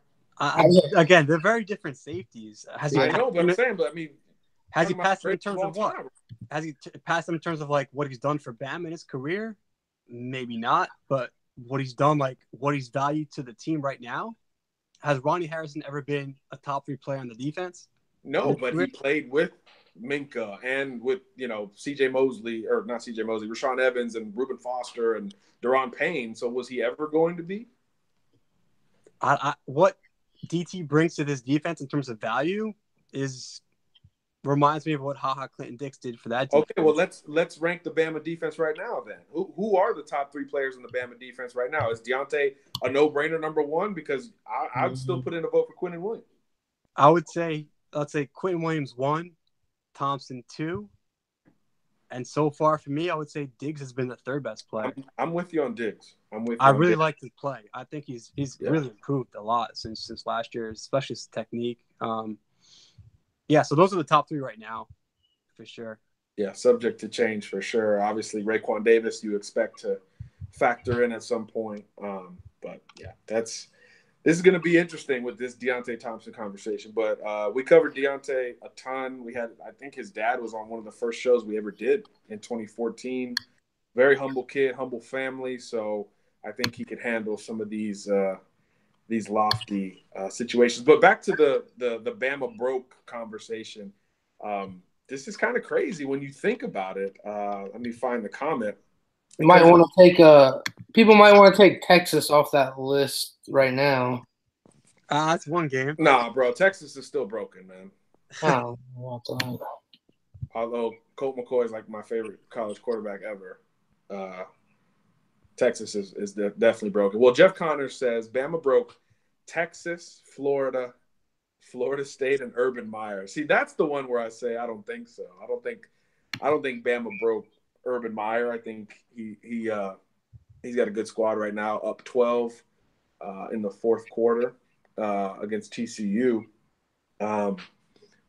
again, they're very different safeties. Has he passed him in terms of what? Has he passed him in terms of like what he's done for Bama in his career? Maybe not, but what he's done, like what he's valued to the team right now. Has Ronnie Harrison ever been a top 3 player on the defense? No, but he played with Minka and with, CJ Mosley, or not CJ Mosley, Rashawn Evans and Reuben Foster and Daron Payne. So was he ever going to be? What DT brings to this defense in terms of value reminds me of what HaHa Clinton Dix did for that defense. Okay, well let's rank the Bama defense right now then. Who are the top 3 players in the Bama defense right now? Is Deontay a no-brainer number 1? Because I'd still put in a vote for Quentin Williams. Let's say Quentin Williams 1, Thompson 2, and so far for me, I would say Diggs has been the 3rd best player. I'm with you on Diggs. I really like his play. I think he's really improved a lot since last year, especially his technique. So those are the top 3 right now, for sure. Yeah, subject to change for sure. Obviously, Raekwon Davis you expect to factor in at some point. But yeah, this is going to be interesting with this Deontay Thompson conversation. But we covered Deontay a ton. I think his dad was on one of the first shows we ever did in 2014. Very humble kid, humble family. So I think he could handle some of these lofty situations. But back to the Bama broke conversation. This is kind of crazy when you think about it. Let me find the comment. People might want to take Texas off that list right now. That's one game. Nah, bro, Texas is still broken, man. Oh, although Colt McCoy is like my favorite college quarterback ever. Texas is definitely broken. Well, Jeff Connors says Bama broke Texas, Florida State, and Urban Meyer. See, that's the one where I say I don't think so. I don't think Bama broke Urban Meyer. I think he's got a good squad right now, up 12 in the 4th quarter against TCU.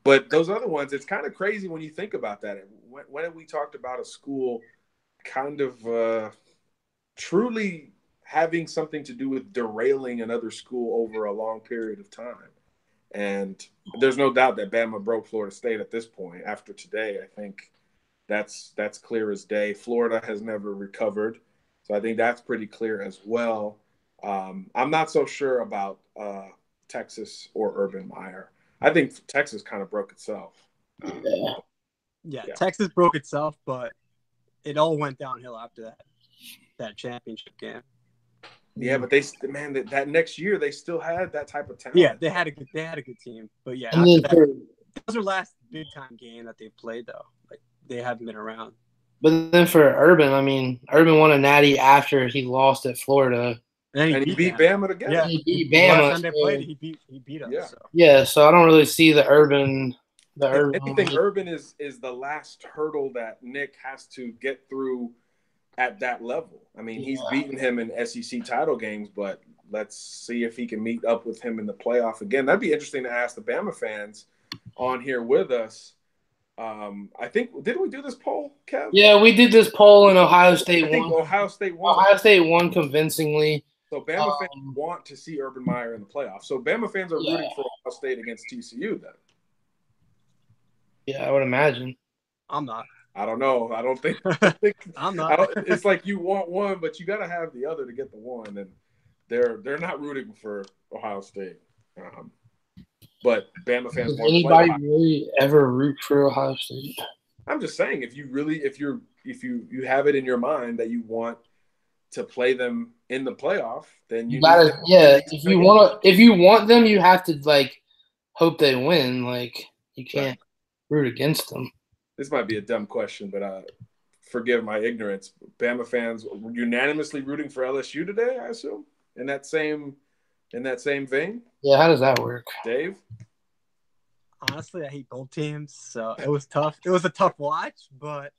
But those other ones, it's kind of crazy when you think about that. When have we talked about a school kind of truly having something to do with derailing another school over a long period of time? And there's no doubt that Bama broke Florida State at this point. After today, I think that's clear as day. Florida has never recovered, so I think that's pretty clear as well. I'm not so sure about Texas or Urban Meyer. I think Texas kind of broke itself. Yeah, Texas broke itself, but it all went downhill after that championship game. Yeah, but that next year they still had that type of talent. Yeah, they had a good team, but yeah, And then that was their last big time game that they played though. Like they haven't been around. But then for Urban, I mean, Urban won a natty after he lost at Florida. And he beat Bama together. Yeah, he beat Bama. Last time they played, he beat us. Yeah. So. Yeah, so I don't really see the Urban. If anything, Urban is the last hurdle that Nick has to get through at that level. I mean, he's beaten him in SEC title games, but let's see if he can meet up with him in the playoff again. That'd be interesting to ask the Bama fans on here with us. I think, didn't we do this poll, Kev? Yeah, we did this poll and Ohio State won. I think Ohio State won. Ohio State won convincingly. So Bama fans want to see Urban Meyer in the playoffs. So Bama fans are rooting for Ohio State against TCU then. Yeah, I would imagine. I'm not. I don't know. I don't think I'm not. It's like you want one, but you got to have the other to get the one, and they're not rooting for Ohio State. But Bama fans want to play. Anybody really ever root for Ohio State? I'm just saying, if you have it in your mind that you want to play them in the playoff, then you gotta. Yeah, if you want them, you have to like hope they win. Like you can't root against them. This might be a dumb question, but forgive my ignorance. Bama fans unanimously rooting for LSU today, I assume, in that same vein. Yeah, how does that work, Dave? Honestly, I hate both teams, so it was tough. It was a tough watch, but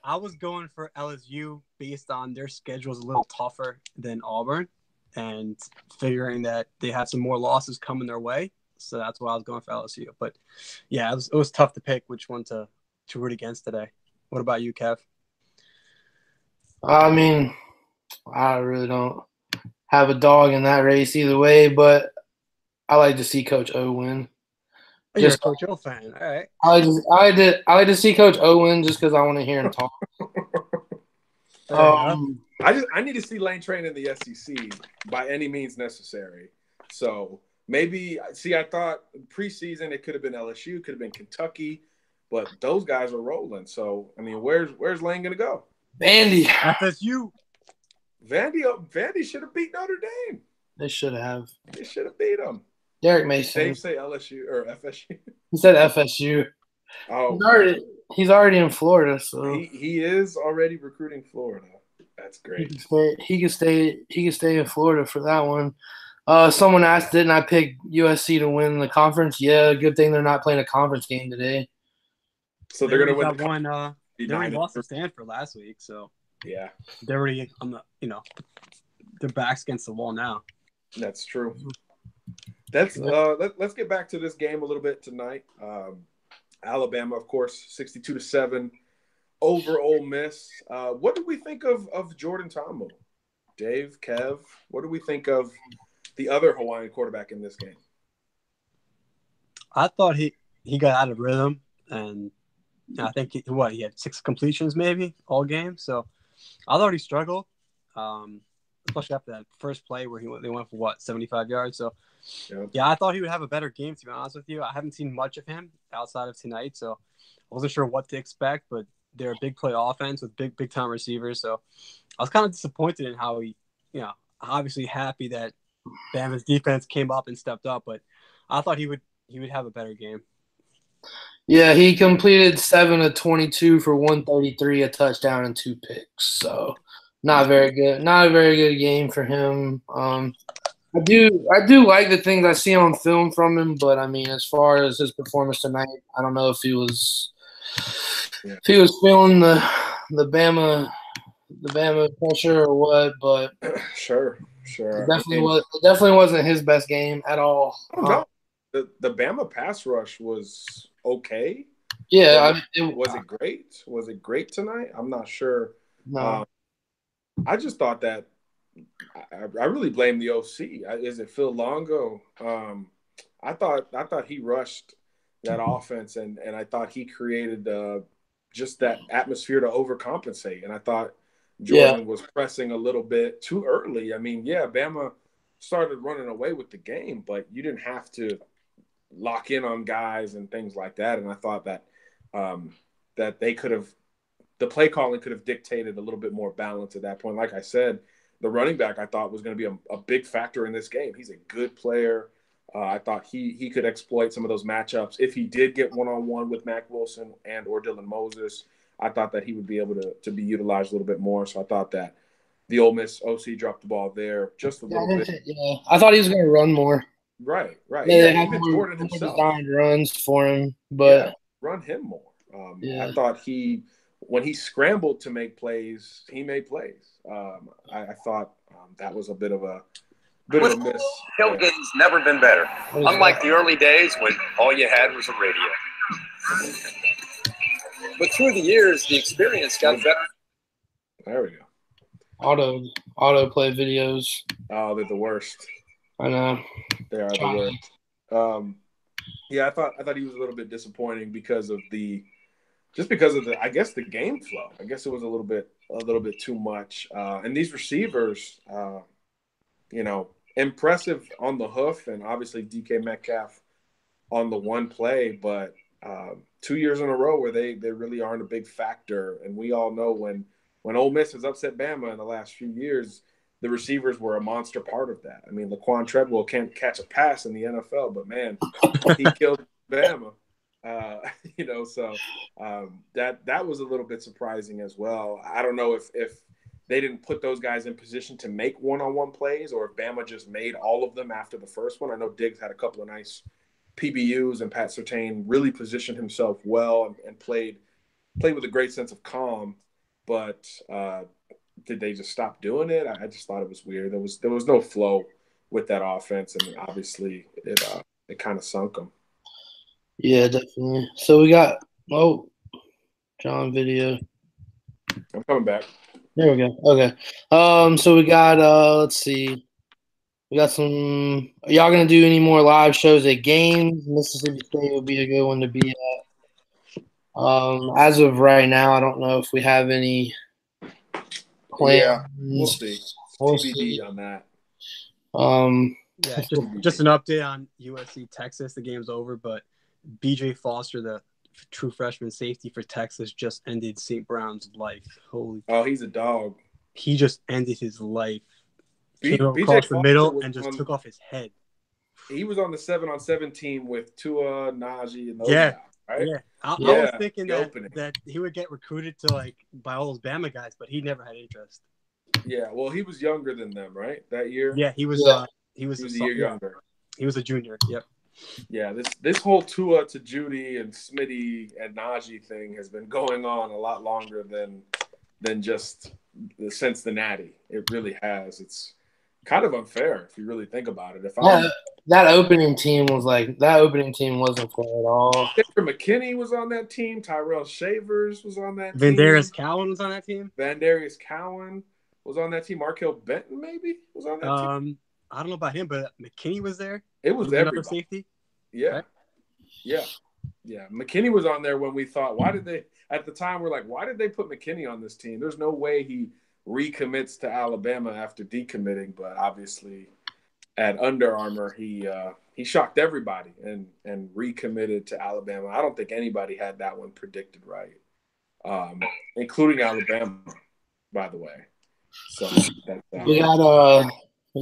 I was going for LSU based on their schedule is a little tougher than Auburn, and figuring that they had some more losses coming their way. So that's why I was going for LSU. But yeah, it was tough to pick which one to root against today. What about you, Kev? I mean, I really don't have a dog in that race either way, but I like to see Coach O win. You're a Coach O fan, all right. I like to see Coach O win just because I want to hear him talk. I need to see Lane Train in the SEC by any means necessary. So maybe I thought preseason it could have been LSU, could have been Kentucky. But those guys are rolling. So, I mean, where's Lane going to go? Vandy. FSU. Vandy should have beat Notre Dame. They should have. They should have beat them. Derek Mason. Dave say LSU or FSU? He said FSU. Oh, he's already in Florida, so he is already recruiting Florida. That's great. He can stay in Florida for that one. Someone asked, didn't I pick USC to win the conference? Yeah, good thing they're not playing a conference game today. So they're going to win the one. They already lost to Stanford last week, so yeah, they're already their backs against the wall now. That's true. Let's get back to this game a little bit tonight. Alabama, of course, 62-7 over Ole Miss. What do we think of Jordan Ta'amu? Dave, Kev, what do we think of the other Hawaiian quarterback in this game? I thought he got out of rhythm, and I think he had 6 completions maybe all game. So I thought he struggled, especially after that first play where they went for 75 yards. So yeah, I thought he would have a better game, to be honest with you. I haven't seen much of him outside of tonight, so I wasn't sure what to expect. But they're a big play offense with big time receivers. So I was kind of disappointed in how he, obviously happy that Bama's defense came up and stepped up, but I thought he would have a better game. Yeah, he completed 7 of 22 for 133, a touchdown and 2 picks. So not very good. Not a very good game for him. I do like the things I see on film from him, but I mean, as far as his performance tonight, I don't know if he was feeling the Bama pressure or what. But sure, it definitely wasn't his best game at all. No, the Bama pass rush was okay. Yeah, Was it great? Was it great tonight? I'm not sure. No. I just thought that I really blame the OC. Is it Phil Longo? I thought he rushed that offense, and I thought he created just that atmosphere to overcompensate. And I thought Jordan was pressing a little bit too early. I mean, yeah, Bama started running away with the game, but you didn't have to lock in on guys and things like that. And I thought that that they could have the play calling could have dictated a little bit more balance at that point. Like I said, the running back I thought was going to be a big factor in this game. He's a good player. I thought he could exploit some of those matchups. If he did get one-on-one with Mac Wilson and or Dylan Moses, I thought that he would be able to be utilized a little bit more. So I thought that the Ole Miss OC dropped the ball there just a little bit. Yeah, I thought he was going to run more. Right. Yeah, they had even more Jordan himself. designed runs for him, but run him more. I thought when he scrambled to make plays, he made plays. I thought that was a bit of a miss. Tailgating's never been better. Unlike the early days when all you had was a radio. But through the years, the experience got better. There we go. Autoplay videos. Oh, they're the worst. I know. They are the worst. Yeah, I thought he was a little bit disappointing because of the I guess the game flow. I guess it was a little bit too much. And these receivers, impressive on the hoof, and obviously DK Metcalf on the one play, but 2 years in a row where they really aren't a big factor. And we all know when Ole Miss has upset Bama in the last few years, the receivers were a monster part of that. I mean, Laquan Treadwell can't catch a pass in the NFL, but man, he killed Bama. So that was a little bit surprising as well. I don't know if they didn't put those guys in position to make one-on-one plays, or if Bama just made all of them after the first one. I know Diggs had a couple of nice PBUs, and Pat Surtain really positioned himself well and played with a great sense of calm. But did they just stop doing it? I just thought it was weird. There was no flow with that offense, and obviously it kind of sunk them. Yeah, definitely. So we got John video. I'm coming back. There we go. Okay. So we got let's see. We got some. Are y'all gonna do any more live shows at games? Mississippi State would be a good one to be at. As of right now, I don't know if we have any plans. Yeah, we'll see. TBD on that. Yeah, just an update on USC Texas. The game's over, but BJ Foster, the true freshman safety for Texas, just ended St. Brown's life. He's a dog. He just ended his life. Came across BJ the middle and just took off his head. He was on the 7-on-7 team with Tua, Najee, and those guys, right? Yeah. I was thinking that he would get recruited to by all those Bama guys, but he never had interest. Yeah, well, he was younger than them, right? That year. Yeah, he was. He was a year younger. He was a junior. Yep. Yeah, this whole Tua to Judy and Smitty and Najee thing has been going on a lot longer than just since the Natty. It really has. It's kind of unfair if you really think about it. That opening team wasn't fair at all. Victor McKinney was on that team. Tyrell Shavers was on that team. Vandarius Cowan was on that team. Vandarius Cowan was on that team. Markel Benton maybe was on that team. I don't know about him, but McKinney was there. It was everybody. Safety. Yeah. Right? Yeah. McKinney was on there when we thought, why did they put McKinney on this team? There's no way he recommits to Alabama after decommitting, but obviously at Under Armour, he shocked everybody and recommitted to Alabama. I don't think anybody had that one predicted right, including Alabama, by the way. So we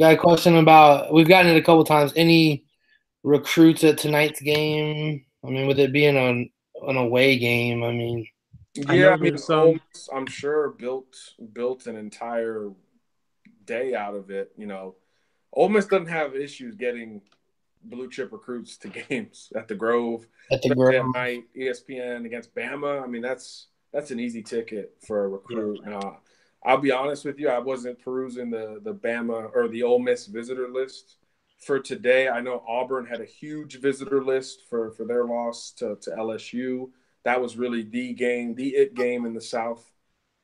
got a question about. We've gotten it a couple times. Any recruits at tonight's game? I mean, with it being an away game, I mean. Yeah, I'm sure built an entire day out of it. Ole Miss doesn't have issues getting blue chip recruits to games at the Grove. At night, ESPN against Bama. I mean, that's an easy ticket for a recruit. Yeah. Now, I'll be honest with you, I wasn't perusing the Bama or the Ole Miss visitor list for today, I know Auburn had a huge visitor list for their loss to LSU. That was really the it game in the South,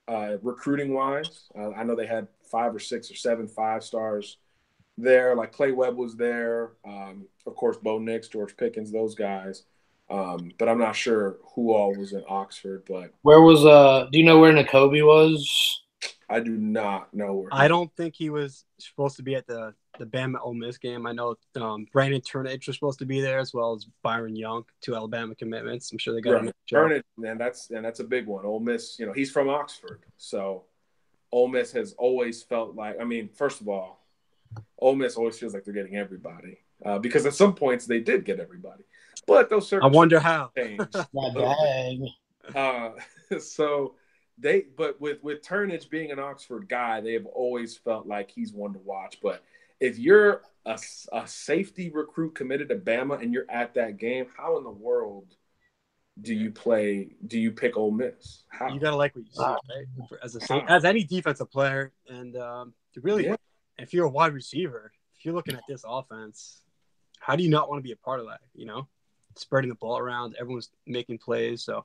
recruiting-wise. I know they had 5 or 6 or 7 5-stars there. Like Clay Webb was there. Of course, Bo Nix, George Pickens, those guys. But I'm not sure who all was in Oxford. But where was do you know where Nakobe was? I do not know where. I don't think he was supposed to be at the Bama Ole Miss game. I know Brandon Turnage was supposed to be there, as well as Byron Young, 2 Alabama commitments. I'm sure they got him. Turnage, and that's a big one. Ole Miss, he's from Oxford, so Ole Miss has always felt like. I mean, first of all, Ole Miss always feels like they're getting everybody because at some points they did get everybody, but those I wonder how. changed. Dang. So but with Turnage being an Oxford guy, they have always felt like he's one to watch. But if you're a safety recruit committed to Bama and you're at that game, how in the world do you pick Ole Miss? How? You gotta like what you see, right? As any defensive player, and really, if you're a wide receiver, if you're looking at this offense, how do you not want to be a part of that? Spreading the ball around, everyone's making plays. So,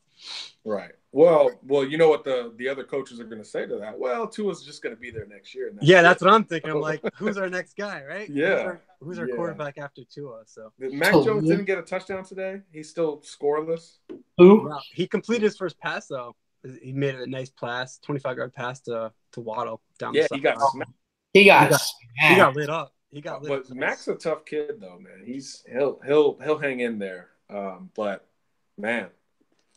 right. Well, you know what the other coaches are going to say to that? Well, Tua's just going to be there next year. That's what I'm thinking. I'm like, who's our next guy, right? Yeah. Who's our quarterback after Tua? So Mac Jones didn't get a touchdown today. He's still scoreless. Who? Wow. He completed his first pass though. He made a nice pass, 25-yard pass to Waddle down the side. He got smacked. He got lit up. But Mac's a tough kid though, man. He'll hang in there. But man,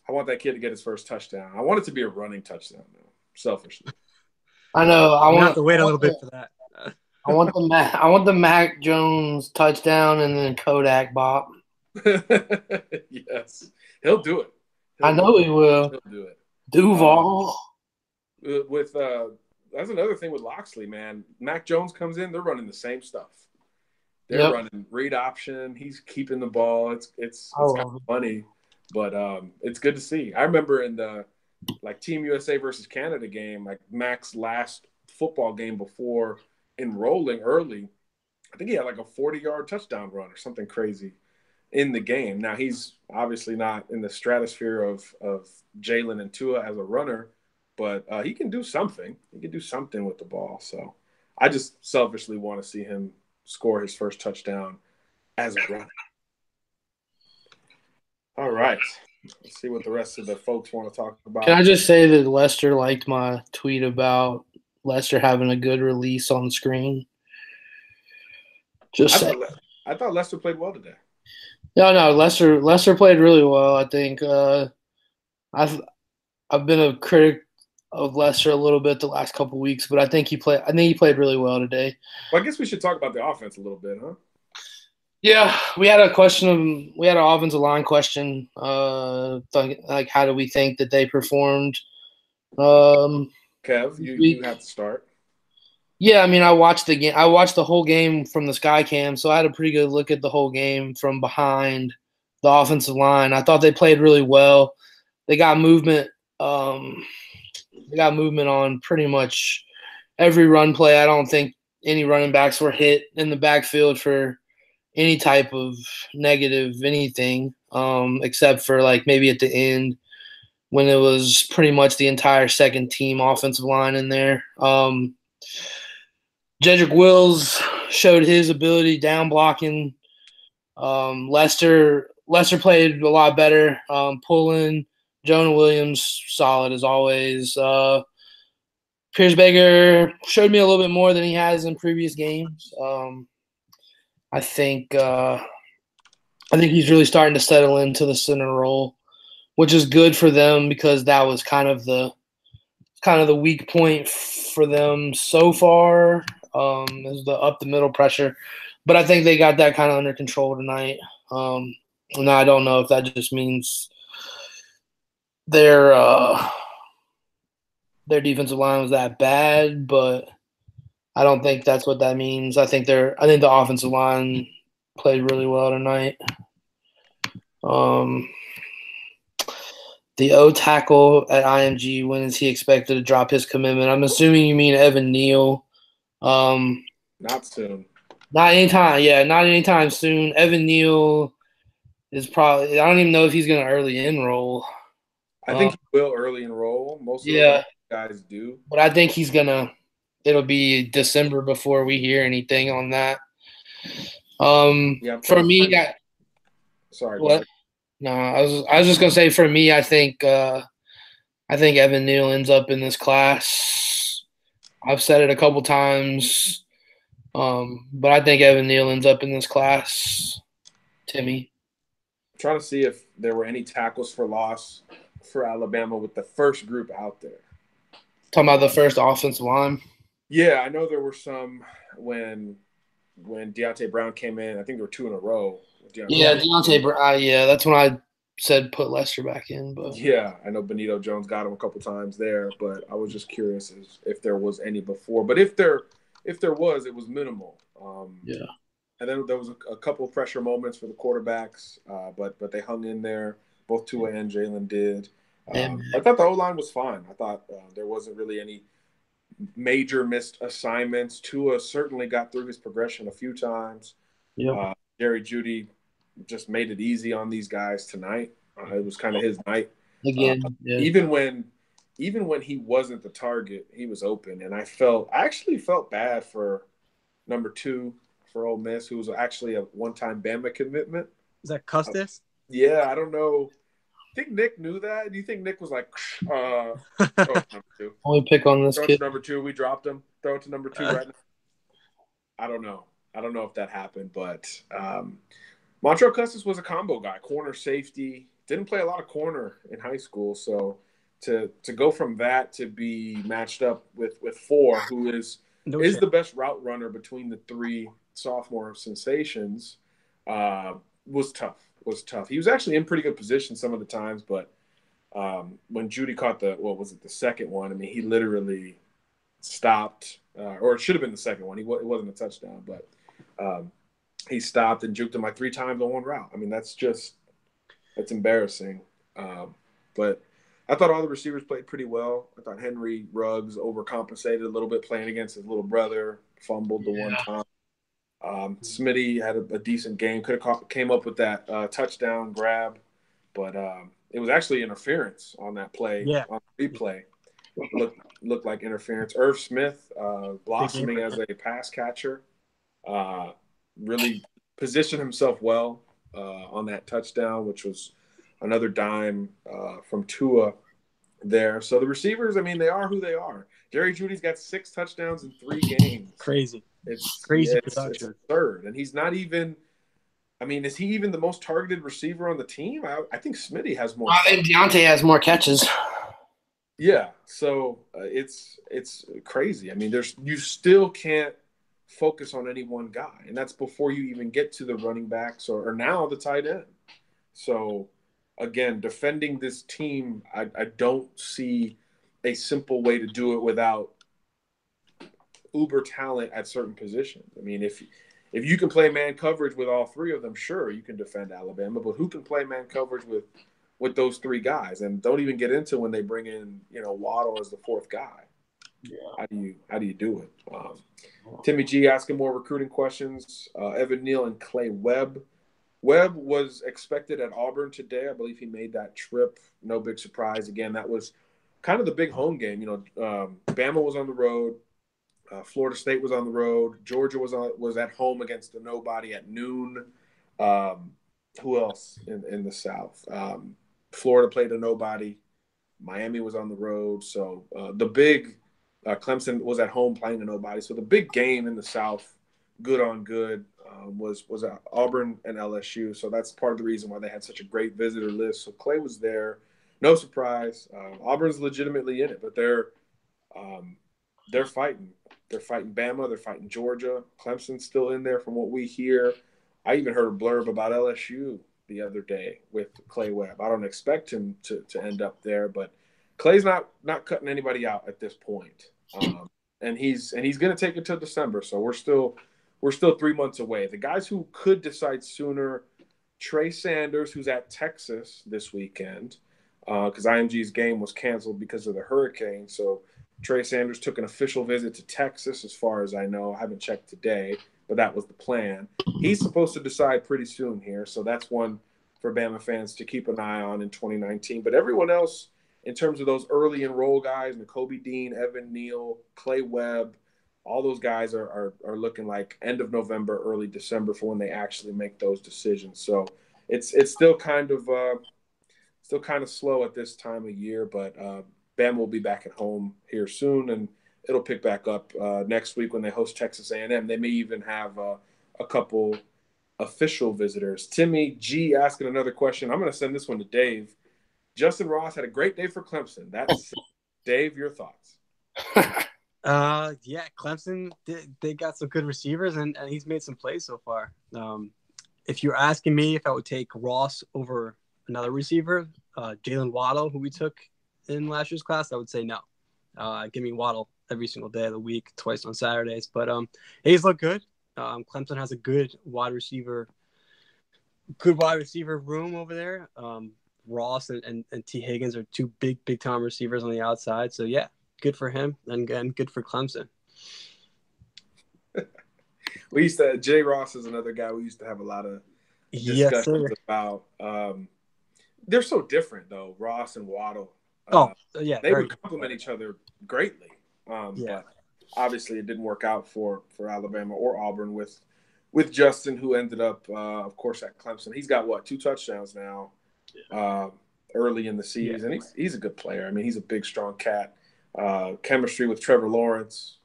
I want that kid to get his first touchdown. I want it to be a running touchdown, though. Selfishly, I know. I want to wait a little bit for that. I want the Mac Jones touchdown and then Kodak bop. Yes, he'll do it. I know he will. He'll do it. Duval. With that's another thing with Loxley, man. Mac Jones comes in, they're running the same stuff. They're running read option. He's keeping the ball. It's kind of funny, but it's good to see. I remember in the Team USA versus Canada game, Mac's last football game before enrolling early, I think he had a 40-yard touchdown run or something crazy in the game. Now he's obviously not in the stratosphere of Jalen and Tua as a runner, but he can do something. He can do something with the ball. So I just selfishly want to see him score his first touchdown as a runner. All right. Let's see what the rest of the folks want to talk about. Can I just say that Lester liked my tweet about Lester having a good release on the screen? I thought Lester played well today. No, Lester played really well. I think I've been a critic of Lester a little bit the last couple of weeks, but I think he played really well today. Well, I guess we should talk about the offense a little bit, huh? Yeah, we had an offensive line question. How do we think that they performed? Kev, you have to start. Yeah, I mean, I watched the game. I watched the whole game from the sky cam, so I had a pretty good look at the whole game from behind the offensive line. I thought they played really well. They got movement. They got movement on pretty much every run play. I don't think any running backs were hit in the backfield for any type of negative anything, except for maybe at the end when it was pretty much the entire second team offensive line in there. Jedrick Wills showed his ability down blocking. Lester played a lot better. Pulling. Jonah Williams, solid as always. Pierce Baker showed me a little bit more than he has in previous games. I think he's really starting to settle into the center role, which is good for them because that was kind of the weak point for them so far. Is the up the middle pressure, but I think they got that kind of under control tonight. And I don't know if that just means their defensive line was that bad, but I don't think that's what that means. I think the offensive line played really well tonight. The O tackle at IMG, when is he expected to drop his commitment? I'm assuming you mean Evan Neal. Not soon. Not anytime. Yeah, not anytime soon. Evan Neal is probably. I don't even know if he's going to early enroll. I think he will early enroll. Most of Yeah, those guys do. but I think he's gonna. It'll be December before we hear anything on that. Yeah, I'm trying For to me, find it. Sorry, go what? ahead. No, I was just gonna say for me, I think Evan Neal ends up in this class. I've said it a couple times, but I think Evan Neal ends up in this class. Timmy, I'm trying to see if there were any tackles for loss for Alabama with the first group out there. talking about the first offensive line. Yeah, I know there were some when Deontay Brown came in. I think there were 2 in a row. Yeah, Deontay. Yeah, that's when I said put Lester back in. But Yeah, I know Benito Jones got him a couple times there, but I was just curious if there was any before. But if there was, it was minimal. yeah, And then there was a couple of pressure moments for the quarterbacks, but they hung in there. Both Tua and Jalen did. I thought the O-line was fine. I thought there wasn't really any major missed assignments. Tua certainly got through his progression a few times. yeah. Jerry Jeudy just made it easy on these guys tonight. It was kind of his night. Again, yeah. Even when he wasn't the target, he was open, and I actually felt bad for number 2 for Ole Miss, who was actually a one-time Bama commitment. Is that Custis? Yeah, I don't know. I think Nick knew that. Do you think Nick was like, throw it to number 2? Only pick on this Throw it kid. to number 2. We dropped him. Throw it to number 2 right now. I don't know. I don't know if that happened, but Montrell Custis was a combo guy, corner safety. Didn't play a lot of corner in high school, so to go from that to be matched up with 4, who is the best route runner between the 3 sophomore sensations, was tough. He was actually in pretty good position some of the times, but when Jeudy caught the second one, I mean, he literally stopped, or it should have been the second one. It wasn't a touchdown, but he stopped and juked him like 3 times on one route. I mean, that's embarrassing. But I thought all the receivers played pretty well. I thought Henry Ruggs overcompensated a little bit playing against his little brother, fumbled the one time. Smitty had a decent game. Could have came up with that touchdown grab, but it was actually interference on that play. Yeah. On the replay, looked like interference. Irv Smith blossoming as a pass catcher, really positioned himself well on that touchdown, which was another dime from Tua there. So the receivers, I mean, they are who they are. Jerry Jeudy's got 6 touchdowns in 3 games. Crazy. It's crazy production. It's third, and he's not even. I mean, is he even the most targeted receiver on the team? I think Smitty has more. I think Deontay has more catches. Yeah, so it's crazy. I mean, you still can't focus on any one guy, and that's before you even get to the running backs or now the tight end. So again, defending this team, I don't see a simple way to do it without uber talent at certain positions. I mean, if you can play man coverage with all 3 of them, sure, you can defend Alabama, but who can play man coverage with those 3 guys? And don't even get into when they bring in, Waddle as the 4th guy. Yeah. How do you do it? Timmy G asking more recruiting questions. Evan Neal and Clay Webb. Webb was expected at Auburn today. I believe he made that trip. No big surprise. Again, that was kind of the big home game. Bama was on the road. Florida State was on the road. Georgia was at home against a nobody at noon. Who else in the South? Florida played a nobody. Miami was on the road. So the big Clemson was at home playing a nobody. So the big game in the South, good on good, was Auburn and LSU. So that's part of the reason why they had such a great visitor list. So Clay was there. No surprise. Auburn's legitimately in it, but they're fighting. They're fighting Bama. They're fighting Georgia. Clemson's still in there from what we hear. I even heard a blurb about LSU the other day with Clay Webb. I don't expect him to end up there, but Clay's not cutting anybody out at this point. And he's going to take it till December. So we're still 3 months away. The guys who could decide sooner, Trey Sanders, who's at Texas this weekend, because IMG's game was canceled because of the hurricane. So Trey Sanders took an official visit to Texas, as far as I know. I haven't checked today, but that was the plan. He's supposed to decide pretty soon here, so that's one for Bama fans to keep an eye on in 2019. But everyone else, in terms of those early enroll guys, Nakobe Dean, Evan Neal, Clay Webb, all those guys are looking like end of November, early December for when they actually make those decisions. So it's still kind of slow at this time of year, but Bama will be back at home here soon, and it'll pick back up next week when they host Texas A&M. They may even have a couple official visitors. Timmy G asking another question. I'm going to send this one to Dave. Justin Ross had a great day for Clemson. That's Dave, your thoughts? Yeah, Clemson, they got some good receivers, and he's made some plays so far. If you're asking me if I would take Ross over another receiver, Jalen Waddle, who we took in last year's class, I would say no. Give me Waddle every single day of the week, twice on Saturdays. But he's looked good. Clemson has a good wide receiver room over there. Ross and T. Higgins are two big time receivers on the outside. So yeah, good for him, and again, good for Clemson. Jay Ross is another guy we used to have a lot of discussions about. They're so different though, Ross and Waddle. They would complement each other greatly. But obviously it didn't work out for Alabama or Auburn with Justin, who ended up, of course, at Clemson. He's got 2 touchdowns now early in the season. He's a good player. I mean, he's a big, strong cat. Chemistry with Trevor Lawrence.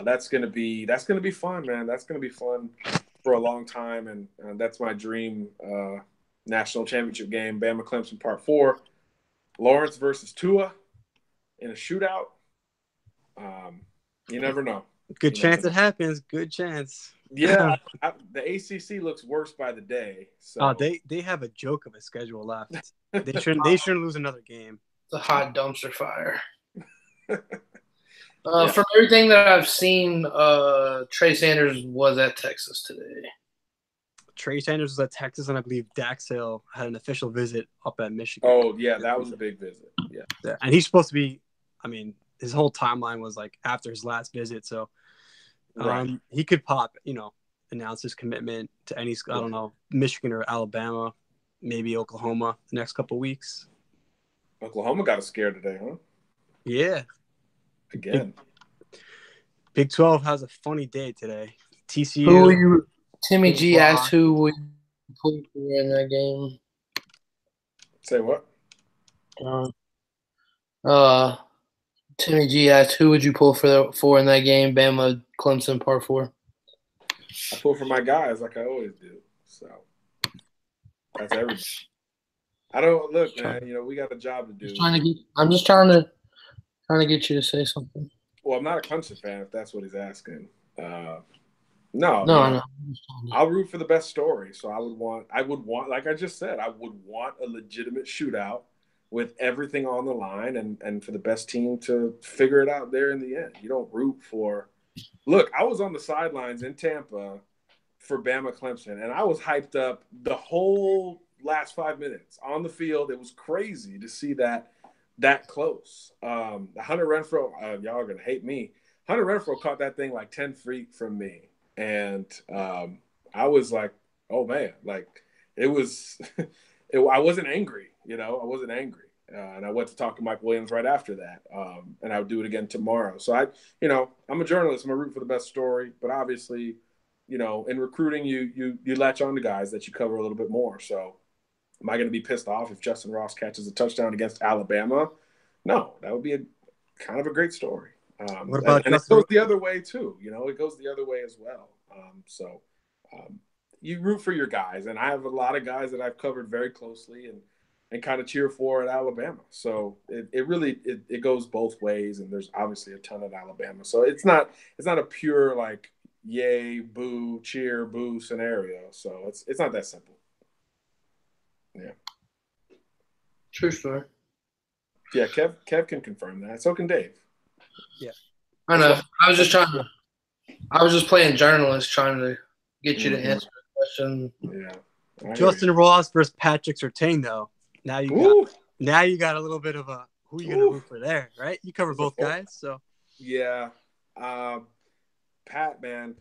That's gonna be fun, man. That's gonna be fun for a long time, and that's my dream national championship game. Bama-Clemson Part 4. Lawrence versus Tua in a shootout. You never know. Good chance it happens. Good chance. Yeah, the ACC looks worse by the day. So they have a joke of a schedule left. They shouldn't lose another game. It's a hot dumpster fire. From everything that I've seen, Trey Sanders was at Texas today. Trey Sanders was at Texas, and I believe Dax Hill had an official visit up at Michigan. Oh, yeah, that was a big visit. Yeah. And he's supposed to be – I mean, his whole timeline was like after his last visit. So he could announce his commitment to any – I don't know, Michigan or Alabama, maybe Oklahoma the next couple of weeks. Oklahoma got us scared today, huh? Yeah. Again. Big 12 has a funny day today. TCU – Timmy G asked who would pull for in that game. Say what? Timmy G asked who would you pull for in that game? Bama Clemson Part 4. I pull for my guys like I always do. So that's everything. I don't look, man. We got a job to do. I'm just trying to get you to say something. Well, I'm not a Clemson fan if that's what he's asking. No. I'll root for the best story. So I would want, like I just said, I would want a legitimate shootout with everything on the line and for the best team to figure it out there in the end. You don't root for – look, I was on the sidelines in Tampa for Bama-Clemson, and I was hyped up the whole last 5 minutes on the field. It was crazy to see that close. Hunter Renfrow, y'all are going to hate me. Hunter Renfrow caught that thing like 10 feet from me. And I was like, oh, man, like it was I wasn't angry, I wasn't angry. And I went to talk to Mike Williams right after that. And I would do it again tomorrow. So I'm a journalist. I'm a root for the best story. But obviously, in recruiting, you latch on to guys that you cover a little bit more. So am I going to be pissed off if Justin Ross catches a touchdown against Alabama? No, that would be kind of a great story. What about and it goes the other way too, it goes the other way as well. So you root for your guys, and I have a lot of guys that I've covered very closely and kind of cheer for at Alabama. So it really goes both ways, and there's obviously a ton at Alabama. So it's not a pure like yay, boo, cheer, boo scenario. So it's not that simple. Yeah. True story. Yeah, Kev can confirm that. So can Dave. Yeah. I know. I was just playing journalist trying to get you to answer the question. Yeah. Justin Ross versus Patrick Surtain, though. Now you got a little bit of a who you gonna root for there, right? You cover both guys, so Yeah. Pat, man,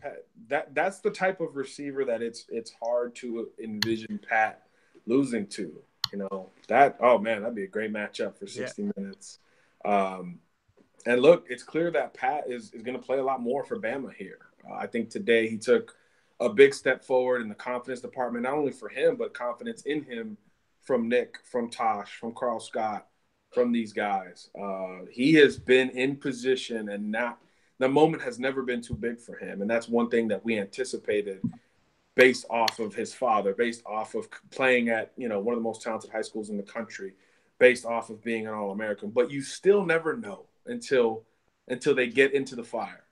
that's the type of receiver that it's hard to envision Pat losing to. Oh man, that'd be a great matchup for 60 minutes. And look, it's clear that Pat is going to play a lot more for Bama here. I think today he took a big step forward in the confidence department, not only for him, but confidence in him from Nick, from Tosh, from Carl Scott, from these guys. He has been in position, and the moment has never been too big for him. And that's one thing that we anticipated based off of his father, based off of playing at, one of the most talented high schools in the country, based off of being an All-American. But you still never know until they get into the fire.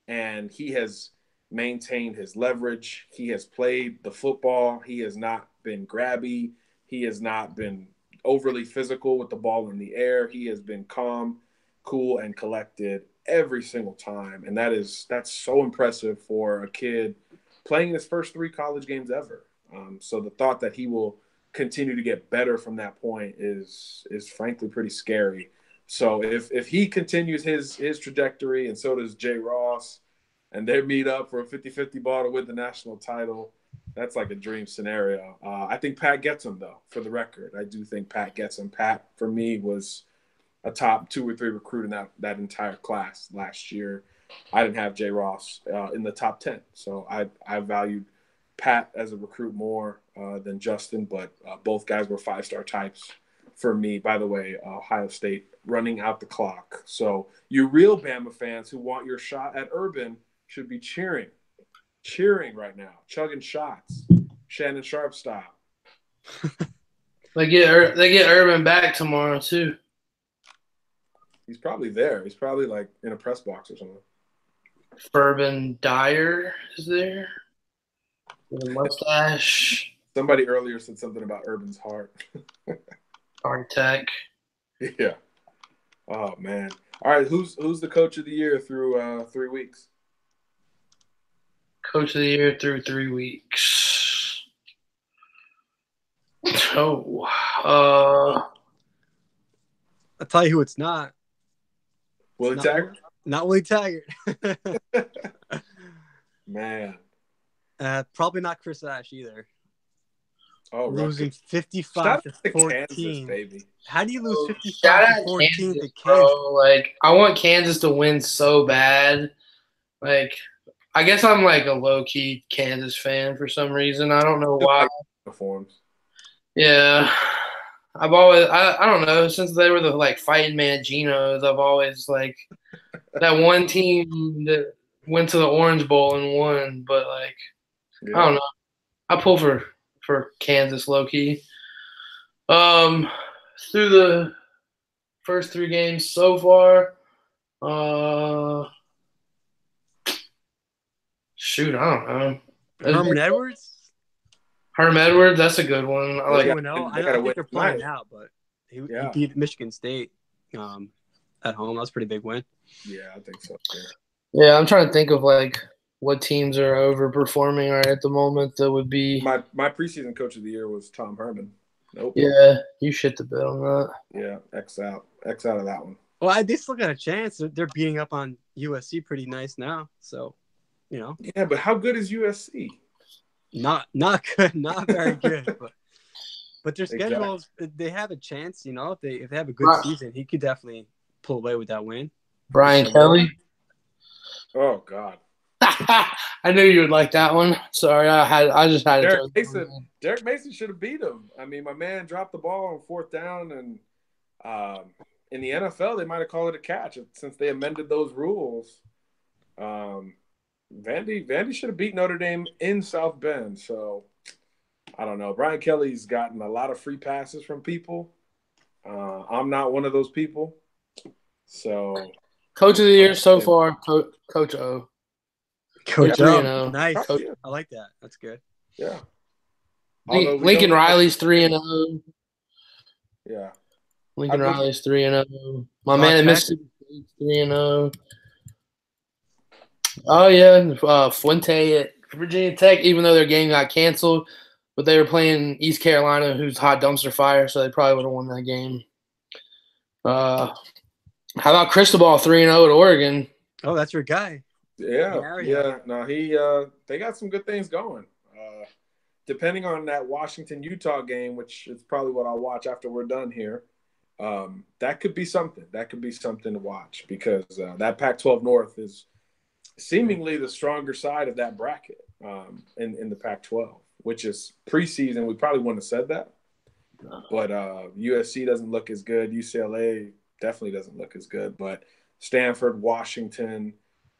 And he has maintained his leverage. He has played the football. He has not been grabby. He has not been overly physical with the ball in the air. He has been calm, cool, and collected every single time. And that's so impressive for a kid playing his first 3 college games ever. So the thought that he will continue to get better from that point is frankly pretty scary. So if he continues his trajectory, and so does Jay Ross, and they meet up for a 50-50 ball to win the national title, that's like a dream scenario. I think Pat gets him, though, for the record. I do think Pat gets him. Pat, for me, was a top 2 or 3 recruit in that entire class last year. I didn't have Jay Ross in the top 10. So I valued Pat as a recruit more than Justin, but both guys were 5-star types for me. By the way, Ohio State running out the clock. So you real Bama fans who want your shot at Urban should be cheering right now, chugging shots, Shannon Sharpe style. They get Urban back tomorrow too. He's probably there. He's probably like in a press box or something. Urban Dyer is there with a mustache. Somebody earlier said something about Urban's heart. Architect. Yeah. Oh man. All right. Who's the coach of the year through 3 weeks? Coach of the year through 3 weeks. Oh. I'll tell you who it's not. Willie Taggart? Not Willie Taggart. Man. Probably not Chris Ash either. Oh, losing 55 to 14. Kansas, baby. How do you lose 55 to 14 to Kansas? Bro. Like, I want Kansas to win so bad. Like, I guess I'm like a low-key Kansas fan for some reason. I don't know why. Uniforms. Yeah. I've always I don't know, since they were the like fighting Manginos, I've always like that one team that went to the Orange Bowl and won, but like I don't know. I pull for Kansas low key. Through the first 3 games so far, shoot, I don't know. Herman Edwards? Herm Edwards, that's a good one. I like. I think they're playing out, but he beat Michigan State at home. That was a pretty big win. Yeah, I think so. Yeah, I'm trying to think of like what teams are overperforming right at the moment. That would be my preseason coach of the year was Tom Herman. Nope. Yeah, you shit the bed on that. Yeah, X out of that one. Well, they still got a chance. They're beating up on USC pretty nice now. So, Yeah, but how good is USC? Not good, not very good. But their schedules, they have a chance. If they have a good season, he could definitely pull away with that win. Brian Kelly. Oh God. I knew you would like that one. Sorry, I just had it. Derek Mason should have beat him. I mean, my man dropped the ball on 4th down, and in the NFL, they might have called it a catch since they amended those rules. Vandy should have beat Notre Dame in South Bend. So I don't know. Brian Kelly's gotten a lot of free passes from people. I'm not one of those people. So coach of the year so far, Coach O. Coach O. Nice. Coach, I like that. That's good. Yeah. Lincoln Riley's 3-0. Yeah. Lincoln Riley's 3-0. My man at Mississippi State's 3-0. Oh yeah, Fuente at Virginia Tech. Even though their game got canceled, but they were playing East Carolina, who's hot dumpster fire, so they probably would have won that game. How about Cristobal 3-0 at Oregon? Oh, that's your guy. Yeah. No, they got some good things going. Depending on that Washington-Utah game, which is probably what I'll watch after we're done here, that could be something. That could be something to watch because that Pac-12 North is seemingly the stronger side of that bracket in the Pac-12, which is preseason. We probably wouldn't have said that, but USC doesn't look as good. UCLA definitely doesn't look as good, but Stanford, Washington,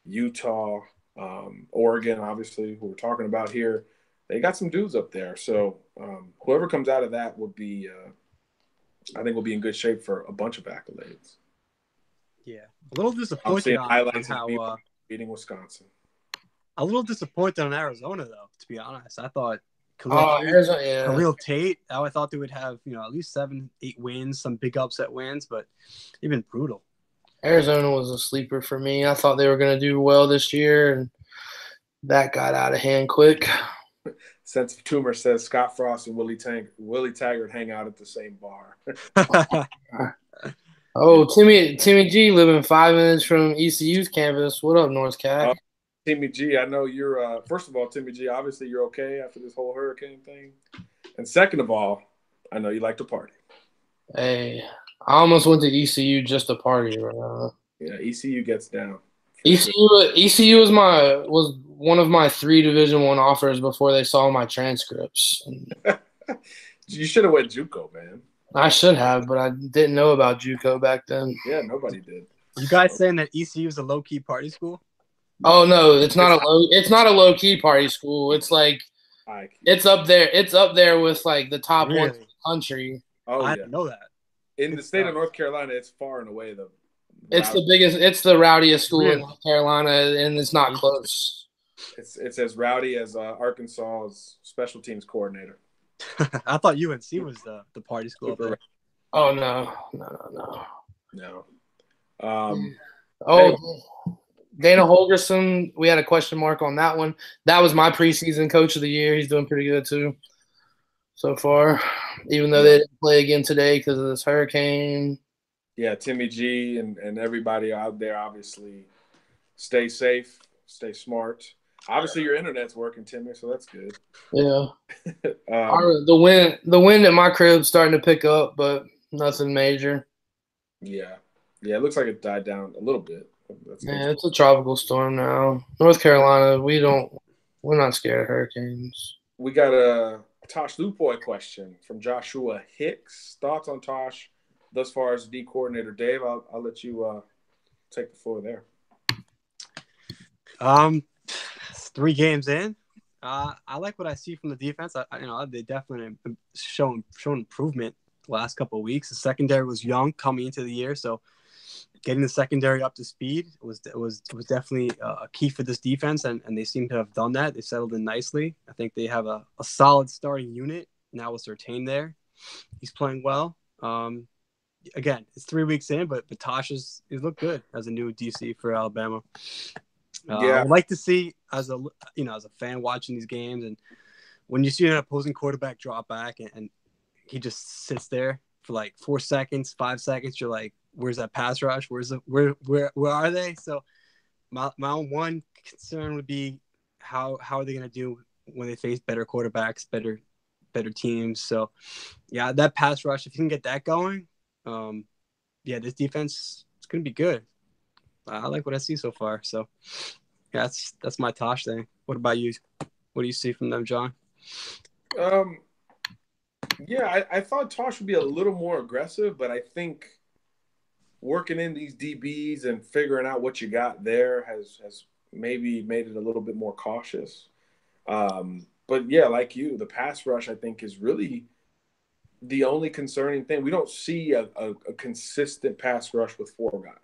Utah, Oregon, obviously, who we're talking about here, they got some dudes up there. So whoever comes out of that would be, I think, will be in good shape for a bunch of accolades. Yeah, a little I'm disappointed seeing on highlights how of beating Wisconsin. a little disappointed on Arizona though. To be honest, I thought Arizona, yeah. Khalil Tate. I thought they would have at least 7-8 wins, some big upset wins, but they've been brutal. Arizona was a sleeper for me. I thought they were going to do well this year, and that got out of hand quick. Sense of Tumor says Scott Frost and Willie Taggart hang out at the same bar. Oh, Timmy G living 5 minutes from ECU's campus. What up, North Cat? Timmy G, I know you're first of all, Timmy G, obviously you're okay after this whole hurricane thing. And second of all, I know you like to party. Hey, I almost went to ECU just to party. Yeah, ECU gets down. ECU was one of my 3 Division I offers before they saw my transcripts. You should have went JUCO, man. I should have, but I didn't know about JUCO back then. Yeah, nobody did. You guys saying that ECU is a low key party school? Oh no, it's not a low key party school. It's like it's up there. It's up there with like the top one in the country. Oh, I didn't know that. In the state of North Carolina, it's far and away the It's the rowdiest school in North Carolina, and it's not close. It's as rowdy as Arkansas's special teams coordinator. I thought UNC was the party school up there. Oh no. Dana Holgerson, we had a question mark on that one. That was my preseason coach of the year. He's doing pretty good too so far, even though they didn't play again today because of this hurricane. Yeah, Timmy G and everybody out there, obviously, stay safe, stay smart. Obviously, your internet's working, Timmy, so that's good. Yeah. The wind at my crib's starting to pick up, but nothing major. Yeah. Yeah, it looks like it died down a little bit. It's a tropical storm now. North Carolina, we're not scared of hurricanes. We got a Tosh Lupoy question from Joshua Hicks. Thoughts on Tosh thus far as D coordinator? Dave, I'll let you take the floor there. 3 games in. I like what I see from the defense. They definitely shown improvement the last couple of weeks. The secondary was young coming into the year, so getting the secondary up to speed was definitely a key for this defense, and they seem to have done that. They settled in nicely. I think they have a solid starting unit now with Surtain there. He's playing well. Again, it's 3 weeks in, but Tosh he's looked good as a new DC for Alabama. I would like to see as a fan watching these games, and when you see an opposing quarterback drop back and he just sits there for like 4 seconds, 5 seconds, you're like, where's that pass rush? Where are they? So my one concern would be how are they going to do when they face better quarterbacks, better teams? So yeah, that pass rush, if you can get that going, this defense is going to be good. I like what I see so far. So yeah, that's my Tosh thing. What about you? What do you see from them, John? I thought Tosh would be a little more aggressive, but I think working in these DBs and figuring out what you got there has maybe made it a little bit more cautious. But yeah, like you, the pass rush I think is really the only concerning thing. We don't see a consistent pass rush with 4 guys.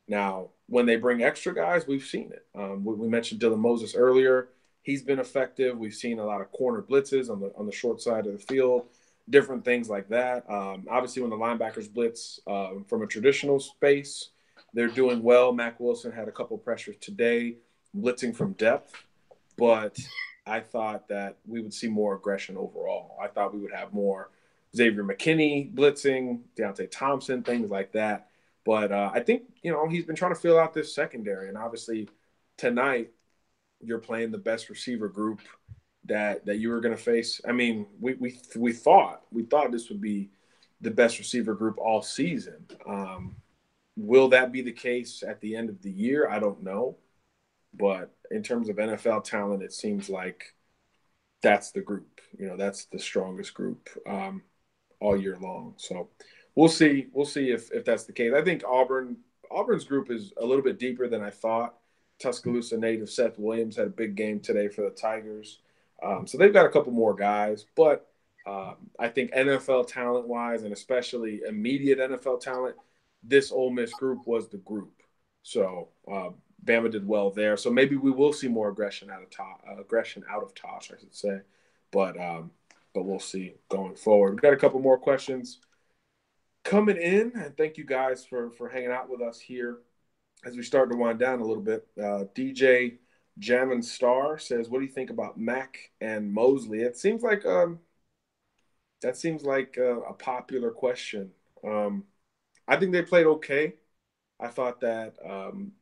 Now, when they bring extra guys, we've seen it. We mentioned Dylan Moses earlier. He's been effective. We've seen a lot of corner blitzes on the short side of the field, different things like that. Obviously, when the linebackers blitz from a traditional space, they're doing well. Mack Wilson had a couple pressures today, blitzing from depth. But I thought that we would see more aggression overall. I thought we would have more Xavier McKinney blitzing, Deontay Thompson, things like that. But I think, he's been trying to fill out this secondary. And obviously tonight you're playing the best receiver group that you were going to face. I mean, we thought this would be the best receiver group all season. Will that be the case at the end of the year? I don't know. But in terms of NFL talent, it seems like that's the group. That's the strongest group all year long. So we'll see. We'll see if that's the case. I think Auburn's group is a little bit deeper than I thought. Tuscaloosa native Seth Williams had a big game today for the Tigers. So they've got a couple more guys. But I think NFL talent-wise, and especially immediate NFL talent, this Ole Miss group was the group. So Bama did well there. So maybe we will see more aggression out of Tosh, I should say. But we'll see going forward. We've got a couple more questions coming in, and thank you guys for hanging out with us here as we start to wind down a little bit. DJ Jammin Star says, "What do you think about Mack and Mosley?" It seems like a popular question. I think they played okay. I thought that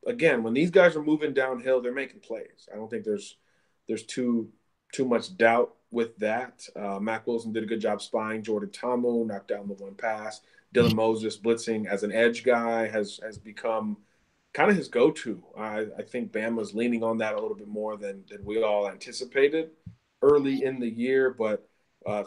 again, when these guys are moving downhill, they're making plays. I don't think there's too much doubt with that. Mack Wilson did a good job spying Jordan Ta'amu, knocked down the one pass. Dylan Moses blitzing as an edge guy has become kind of his go-to. I think Bama's leaning on that a little bit more than we all anticipated early in the year, but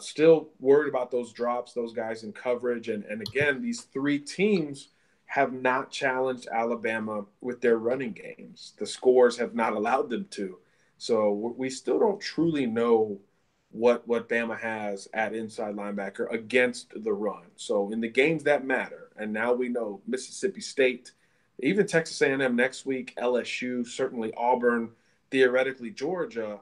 still worried about those drops, those guys in coverage. And again, these three teams have not challenged Alabama with their running games. The scores have not allowed them to. So we still don't truly know what Bama has at inside linebacker against the run. So in the games that matter, and now we know Mississippi State, even Texas A&M next week, LSU, certainly Auburn, theoretically Georgia,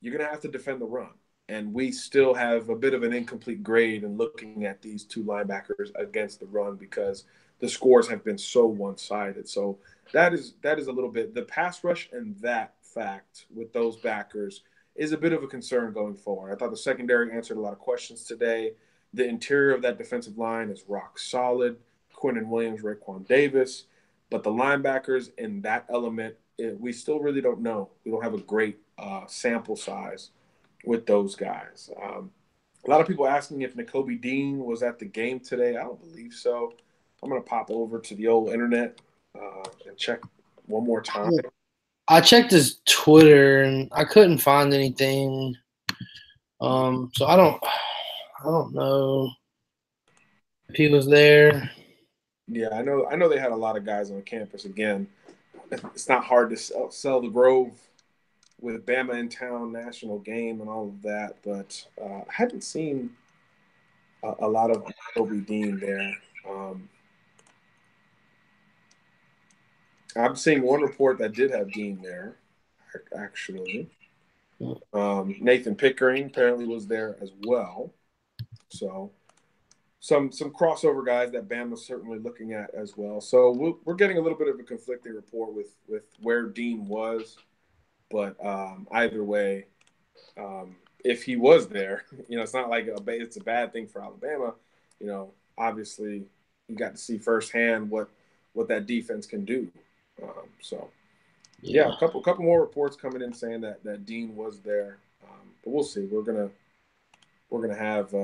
you're going to have to defend the run. And we still have a bit of an incomplete grade in looking at these two linebackers against the run because the scores have been so one-sided. So that is a little bit – the pass rush and that fact with those backers is a bit of a concern going forward. I thought the secondary answered a lot of questions today. The interior of that defensive line is rock solid. Quinnen Williams, Raekwon Davis. But the linebackers in that element, we still really don't know. We don't have a great sample size with those guys. A lot of people asking if Nakobe Dean was at the game today. I don't believe so. I'm going to pop over to the old internet and check one more time. I checked his Twitter and I couldn't find anything. So I don't know if he was there. Yeah, I know they had a lot of guys on campus. Again, it's not hard to sell the Grove with Bama in town, national game, and all of that. But I hadn't seen a lot of Nakobe Dean there. I'm seeing one report that did have Dean there, actually. Nathan Pickering apparently was there as well. So some crossover guys that Bama's certainly looking at as well. So we're getting a little bit of a conflicting report with where Dean was. But either way, if he was there, it's not like it's a bad thing for Alabama. Obviously you got to see firsthand what that defense can do. A couple more reports coming in saying that Dean was there, but we'll see. We're gonna have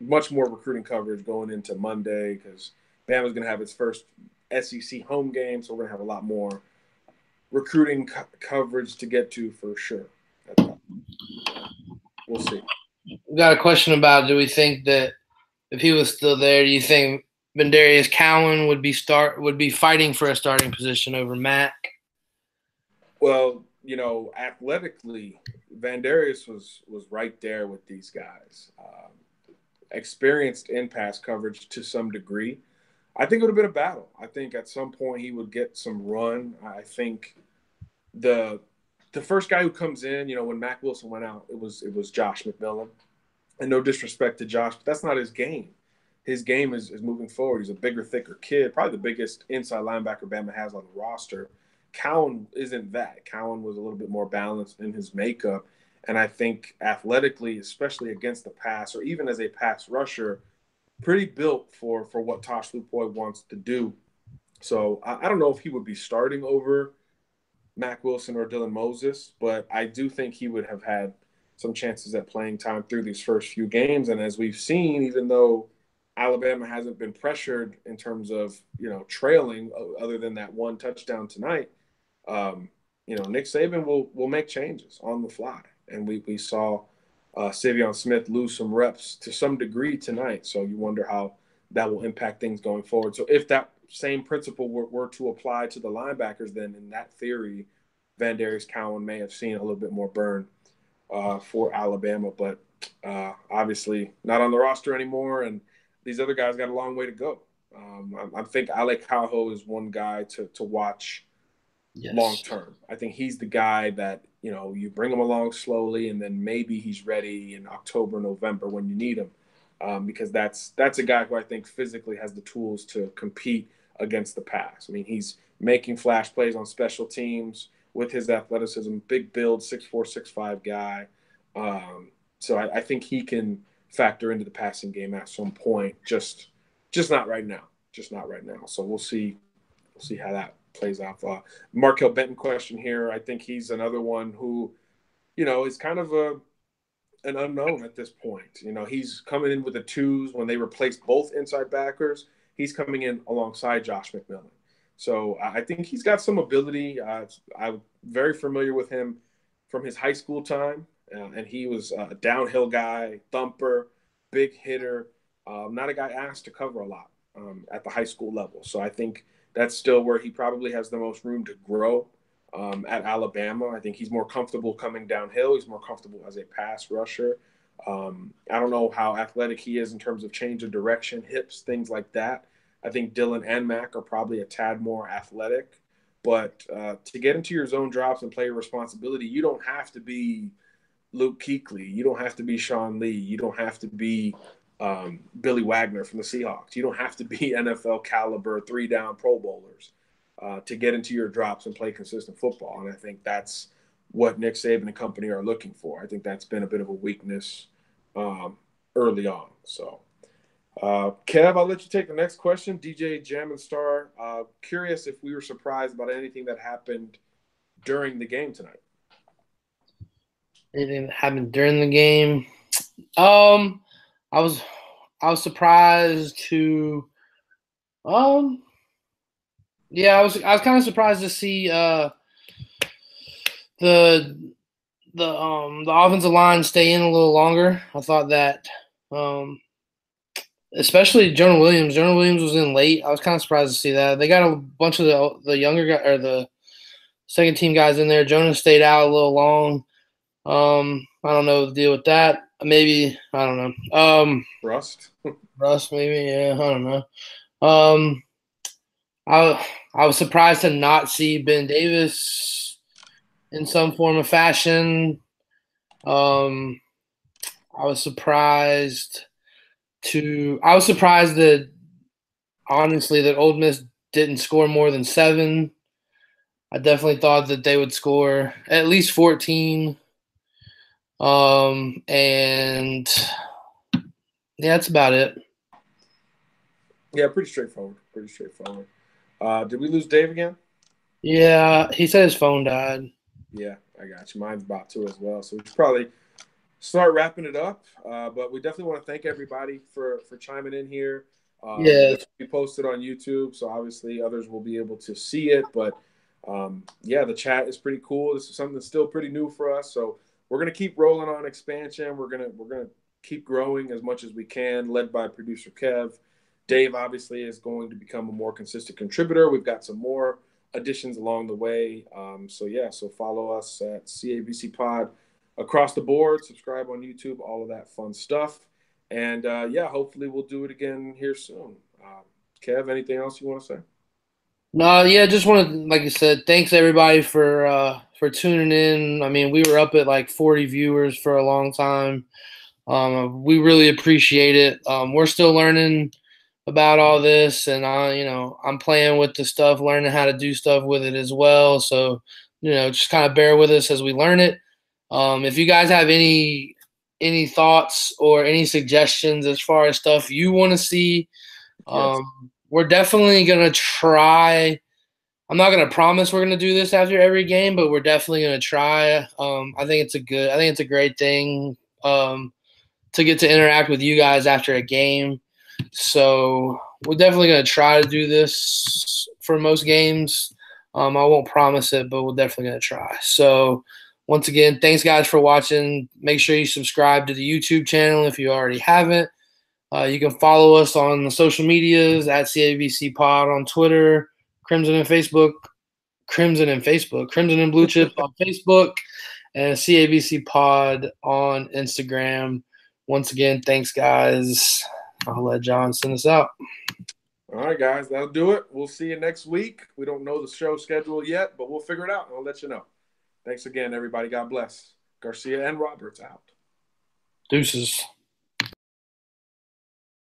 much more recruiting coverage going into Monday because Bama's gonna have its first SEC home game, so we're gonna have a lot more recruiting coverage to get to for sure. We'll see. We got a question about: do we think that if he was still there, do you think Vandarius Cowan would be fighting for a starting position over Mack? Well, athletically, Vandarius was right there with these guys. Experienced in pass coverage to some degree. I think it would have been a battle. I think at some point he would get some run. I think the first guy who comes in, when Mack Wilson went out, it was Josh McMillan. And no disrespect to Josh, but that's not his game. His game is moving forward. He's a bigger, thicker kid, probably the biggest inside linebacker Bama has on the roster. Cowan isn't that. Cowan was a little bit more balanced in his makeup. And I think athletically, especially against the pass or even as a pass rusher, pretty built for what Tosh Lupoy wants to do. So I don't know if he would be starting over Mack Wilson or Dylan Moses, but I do think he would have had some chances at playing time through these first few games. And as we've seen, even though Alabama hasn't been pressured in terms of, trailing other than that one touchdown tonight, Nick Saban will make changes on the fly. And we saw Savion Smith lose some reps to some degree tonight. So you wonder how that will impact things going forward. So if that same principle were to apply to the linebackers, then in that theory, Van Darius Cowan may have seen a little bit more burn for Alabama, but obviously not on the roster anymore. And these other guys got a long way to go. I think Ale Cajo is one guy to watch long term. I think he's the guy that, you bring him along slowly and then maybe he's ready in October, November when you need him. Because that's a guy who I think physically has the tools to compete against the pass. I mean, he's making flash plays on special teams with his athleticism, big build, 6'4", 6'5" guy. So I think he can factor into the passing game at some point. Just not right now. Just not right now. So we'll see how that plays out. Markel Benton question here. I think he's another one who, is kind of an unknown at this point. He's coming in with the twos when they replaced both inside backers. He's coming in alongside Josh McMillan. So I think he's got some ability. I'm very familiar with him from his high school time, and he was a downhill guy, thumper, big hitter, not a guy asked to cover a lot at the high school level. So I think that's still where he probably has the most room to grow at Alabama. I think he's more comfortable coming downhill. He's more comfortable as a pass rusher. I don't know how athletic he is in terms of change of direction, hips, things like that. I think Dylan and Mac are probably a tad more athletic. But to get into your zone drops and play your responsibility, you don't have to be Luke Kuechly. You don't have to be Sean Lee. You don't have to be Billy Wagner from the Seahawks. You don't have to be NFL caliber 3-down Pro Bowlers to get into your drops and play consistent football. And I think that's what Nick Saban and company are looking for. I think that's been a bit of a weakness early on. So, Kev, I'll let you take the next question. DJ Jam and Star, curious if we were surprised about anything that happened during the game tonight. Anything that happened during the game? I was surprised to I was kind of surprised to see the offensive line stay in a little longer. I thought that especially Jonah Williams. Jonah Williams was in late. I was kind of surprised to see that. They got a bunch of the younger guys or the second team guys in there. Jonah stayed out a little long. I don't know the deal with that. Maybe I don't know. Rust, maybe. Yeah, I don't know. I was surprised to not see Ben Davis in some form of fashion. I was surprised that honestly that Ole Miss didn't score more than 7. I definitely thought that they would score at least 14. And yeah, that's about it. Yeah, pretty straightforward. Did we lose Dave again? Yeah, he said his phone died. Yeah, I got you. Mine's about to as well. So we should probably start wrapping it up. But we definitely want to thank everybody for chiming in here. This will be posted on YouTube, so obviously others will be able to see it. But the chat is pretty cool. This is something that's still pretty new for us. So we're gonna keep rolling on expansion. We're gonna keep growing as much as we can, led by producer Kev. Dave obviously is going to become a more consistent contributor. We've got some more additions along the way. So follow us at CABC Pod across the board. Subscribe on YouTube, all of that fun stuff. And hopefully we'll do it again here soon. Kev, anything else you want to say? No, yeah, just want to, like you said, thanks everybody for tuning in. I mean, we were up at like 40 viewers for a long time. We really appreciate it. We're still learning about all this, and I'm playing with the stuff, learning how to do stuff with it as well. So, just kind of bear with us as we learn it. If you guys have any any thoughts or any suggestions as far as stuff you want to see. Yes. We're definitely going to try. I'm not going to promise we're going to do this after every game, but we're definitely going to try. I think it's a great thing to get to interact with you guys after a game. So we're definitely going to try to do this for most games. I won't promise it, but we're definitely going to try. So once again, thanks guys for watching. Make sure you subscribe to the YouTube channel if you already haven't. You can follow us on the social medias at CABC Pod on Twitter, Crimson and Blue Chips on Facebook, and CABC Pod on Instagram. Once again, thanks, guys. I'll let John send us out. All right, guys, that'll do it. We'll see you next week. We don't know the show schedule yet, but we'll figure it out, and I'll let you know. Thanks again, everybody. God bless. Garcia and Roberts out. Deuces.